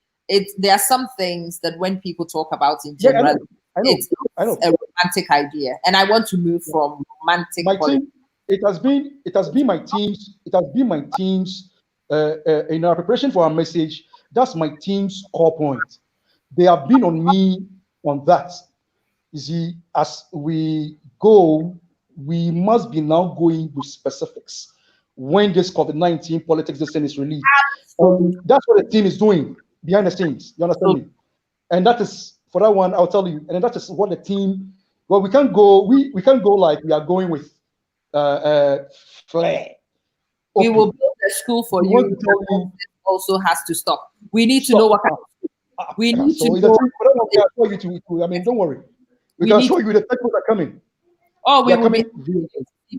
there are some things that when people talk about in general, it's a romantic idea, and I want to move from romantic. It has been my team's. In our preparation for our message, that's my team's core point. They have been on me on that. You see, as we go, we must be now going with specifics when this COVID-19 politics this thing is released. That's what the team is doing behind the scenes. You understand me? And that is, for that one, I'll tell you. And that is what the team. Well, we can't go. We can't go like we are going with flair. We will build a school for you. Also has to stop. We need to know what kind of. We need to know. I mean, don't worry. We can show you the people that are coming. Oh, we will be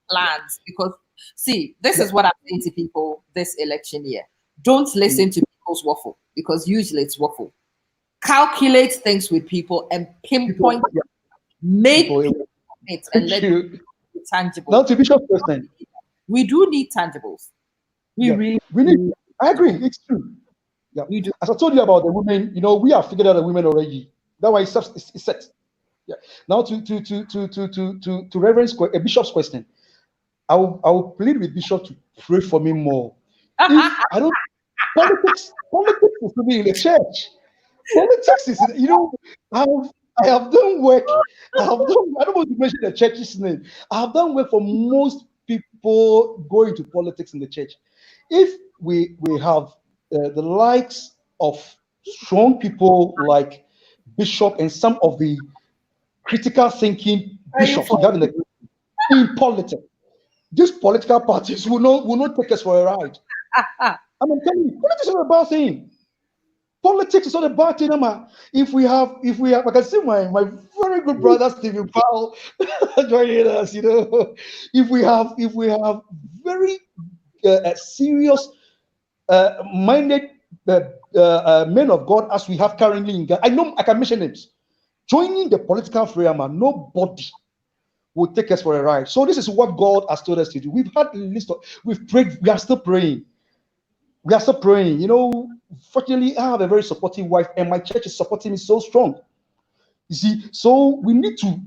plans because see, this is what I'm saying to people this election year. Don't listen to people's waffle because usually it's waffle. Calculate things with people and pinpoint, make it and let it be tangible. Now to Bishop's question, we do need tangibles. We need. I agree. It's true. Yeah. We do. As I told you about the women, you know, we have figured out the women already. That way it's set. Yeah. Now to Reverend's Bishop's question, I will plead with Bishop to pray for me more. If I don't Politics is to be in the church. Politics is, I have done work. I don't want to mention the church's name. I have done work for most people going to politics in the church. If we have the likes of strong people like Bishop and some of the critical thinking bishops we have in politics, these political parties will not take us for a ride. I'm telling you, politics is not a bad thing. Politics is not a bad thing, Emma. If we have, I can see my very good brother Stephen Powell joining us. If we have very serious minded men of God as we have currently in Ghana, I know I can mention names. Joining the political frame, nobody will take us for a ride. So this is what God has told us to do. We've had a list of, we've prayed, we are still praying. We are still praying. Fortunately, I have a very supportive wife, and my church is supporting me so strong. You see, so we need to.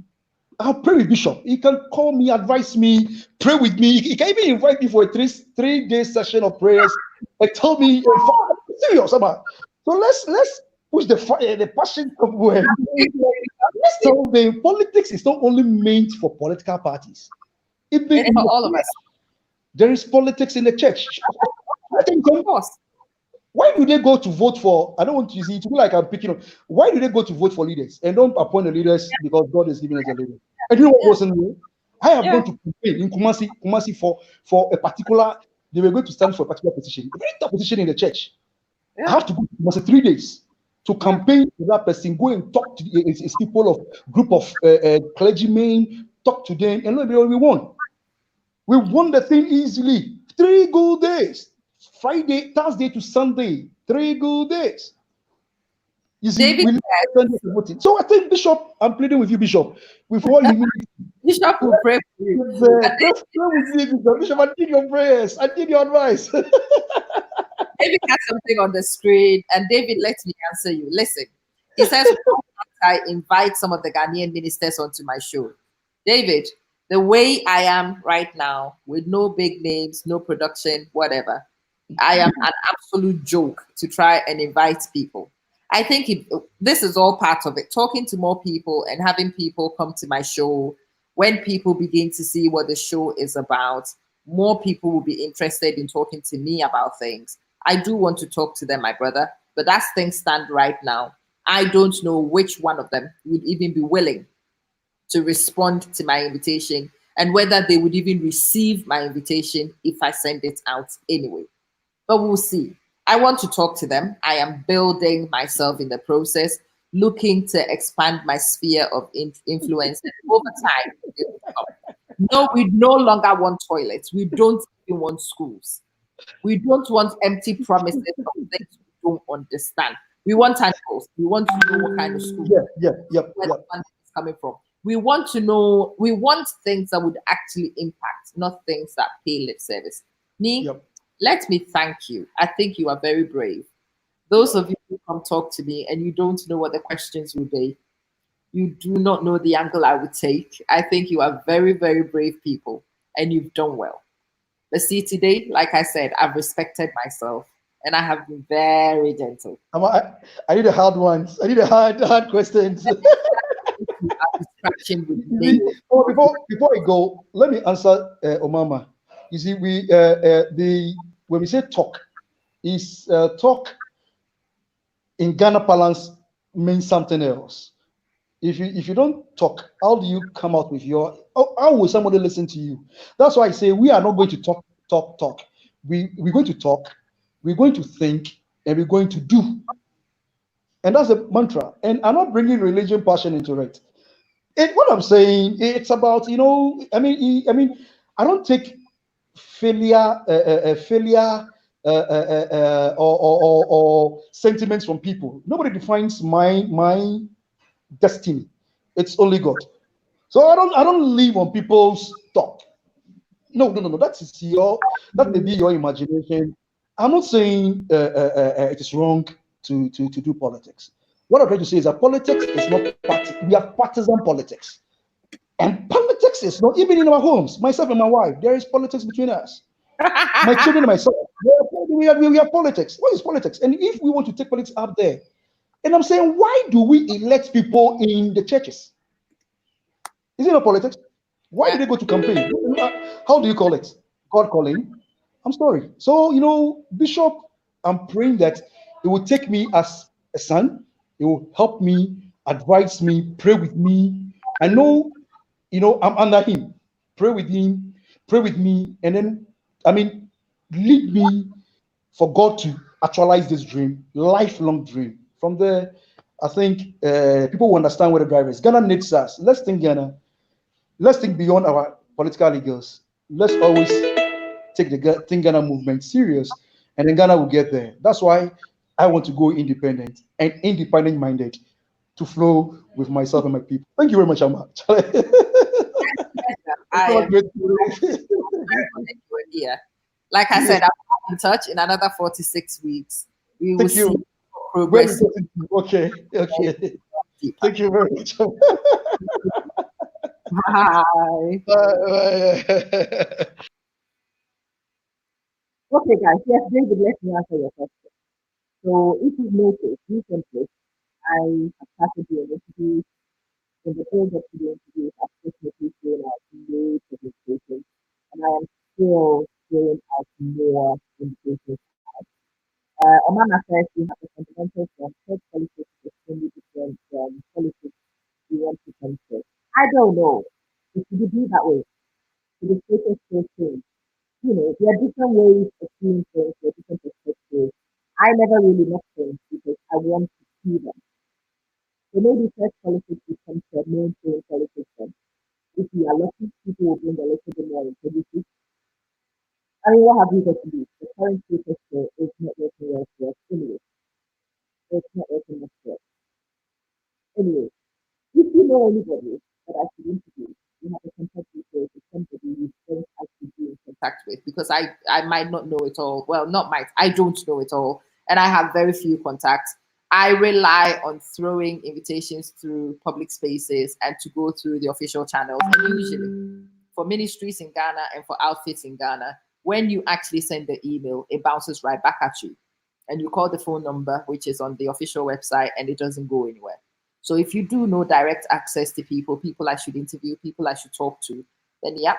I'll pray with Bishop. He can call me, advise me, pray with me. He can even invite me for a three-day session of prayers. Like, tell me, serious, about. So let's push the fire, the passion somewhere. Let's tell them politics is not only meant for political parties. Even for all of us. There is politics in the church. I think, of course. Why do they go to vote for? I don't want to see it to be like I'm picking up. Why do they go to vote for leaders and don't appoint the leaders because God is giving us a leader? And you know what was in there? I have gone to campaign in Kumasi for a particular. They were going to stand for a particular position, a very tough position in the church. I have to go to Kumasi 3 days to campaign to that person. Go and talk to his people of group of clergymen. Talk to them, and look, we won. We won the thing easily. 3 good days. Friday, Thursday to Sunday, 3 good days. You see, so I think Bishop, I'm pleading with you, Bishop, with all humility. Bishop will pray for you. Bishop, I need your prayers. I need your advice. David has something on the screen, and David, let me answer you. Listen, he says, I invite some of the Ghanaian ministers onto my show. David, the way I am right now, with no big names, no production, whatever, I am an absolute joke to try and invite people. I think this is all part of it. Talking to more people and having people come to my show. When people begin to see what the show is about, more people will be interested in talking to me about things. I do want to talk to them, my brother, but as things stand right now, I don't know which one of them would even be willing to respond to my invitation and whether they would even receive my invitation if I send it out anyway. But we'll see. I want to talk to them. I am building myself in the process, looking to expand my sphere of influence. And over time, no, we no longer want toilets. We don't even want schools. We don't want empty promises of things we don't understand. We want animals. We want to know what kind of school where the funding is coming from. We want to know, we want things that would actually impact, not things that pay lip service. Let me thank you. I think you are very brave. Those of you who come talk to me and you don't know what the questions will be, you do not know the angle I would take. I think you are very, very brave people and you've done well. But see, today, like I said, I've respected myself and I have been very gentle. I need the hard ones. I need the hard questions. Before I go, let me answer Omama. You see, when we say talk, is talk in Ghana parlance means something else. If you don't talk, how do you come out with your? How will somebody listen to you? That's why I say we are not going to talk. We're going to talk. We're going to think, and we're going to do. And that's a mantra. And I'm not bringing religion passion into it. What I'm saying, it's about I don't take failure or sentiments from people. Nobody defines my destiny. It's only God. So I don't live on people's talk. No. That may be your imagination. I'm not saying it is wrong to do politics. What I'm trying to say is that politics is not party. We have partisan politics. And politics is not, even in our homes, myself and my wife, there is politics between us. My children and myself, there are we are politics. What is politics? And if we want to take politics up there, and I'm saying, why do we elect people in the churches? Is it not politics? Why do they go to campaign? How do you call it? God calling? I'm sorry. So, Bishop, I'm praying that it will take me as a son. It will help me, advise me, pray with me. I know, I'm under him. Pray with him, pray with me, and then, lead me for God to actualize this dream, lifelong dream. From there, I think people will understand where the driver is. Ghana needs us. Let's think Ghana. Let's think beyond our political legals. Let's always take the Think Ghana movement serious, and then Ghana will get there. That's why I want to go independent and independent minded to flow with myself and my people. Thank you very much, Ama. Like I said, I'll be in touch in another 4 to 6 weeks. We will see progress. Okay. Thank you very much. Bye. Okay, guys. Yes, David, let me answer your question. So, if you've noticed, recently, I have started doing interviews. In the build up to the interviews, I've definitely thrown out new publications, and I am still throwing out more invitations. Omama says we have a fundamental from church politics is extremely different from politics we want to control. I don't know. It should be that way. The status still change. There are different ways of seeing things, there are different perspectives. I never really met things because I want to see them. So maybe church politics becomes the mainstream politics. If we are lucky, people will bring a little bit more integrity. What have we got to do? The current status quo is not working well for us anyway. It's not working well for us. Anyway, if you know anybody that I should interview, you have a contact details with somebody you think I should be in contact with, because I might not know it all. Well, not might, I don't know it all. And I have very few contacts. I rely on throwing invitations through public spaces and to go through the official channels. And usually for ministries in Ghana and for outfits in Ghana, when you actually send the email, it bounces right back at you. And you call the phone number, which is on the official website, and it doesn't go anywhere. So if you do know direct access to people I should interview, people I should talk to, then yeah,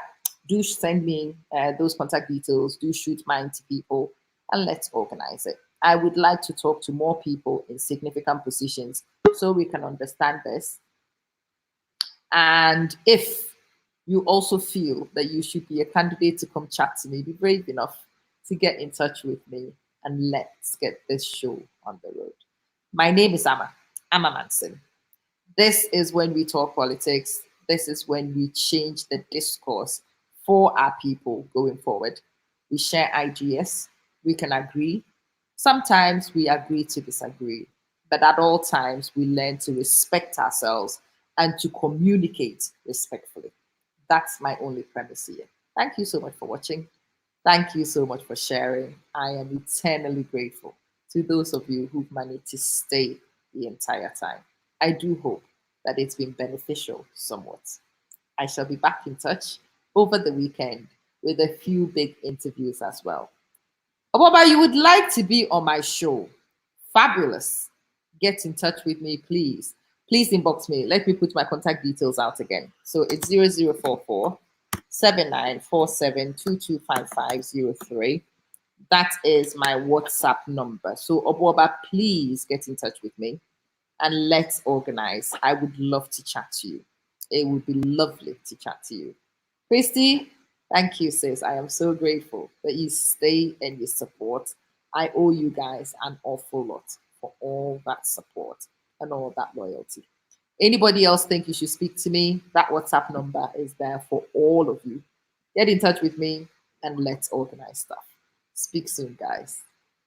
do send me those contact details, do shoot mine to people, and let's organize it. I would like to talk to more people in significant positions so we can understand this. And if you also feel that you should be a candidate to come chat to me, be brave enough to get in touch with me, and let's get this show on the road. My name is Ama Manson. This is when we talk politics. This is when we change the discourse for our people going forward. We share ideas. We can agree. Sometimes we agree to disagree. But at all times, we learn to respect ourselves and to communicate respectfully. That's my only premise here. Thank you so much for watching. Thank you so much for sharing. I am eternally grateful to those of you who've managed to stay the entire time. I do hope that it's been beneficial somewhat. I shall be back in touch over the weekend with a few big interviews as well. Obaba, you would like to be on my show? Fabulous. Get in touch with me, please. Please inbox me. Let me put my contact details out again. So it's 0044 7947 225503. That is my WhatsApp number. So Obuoba, please get in touch with me and let's organize. I would love to chat to you. It would be lovely to chat to you. Christy, thank you, sis. I am so grateful that you stay and you support. I owe you guys an awful lot for all that support and all that loyalty. Anybody else think you should speak to me? That WhatsApp number is there for all of you. Get in touch with me and let's organize stuff. Speak soon, guys.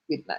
Good night.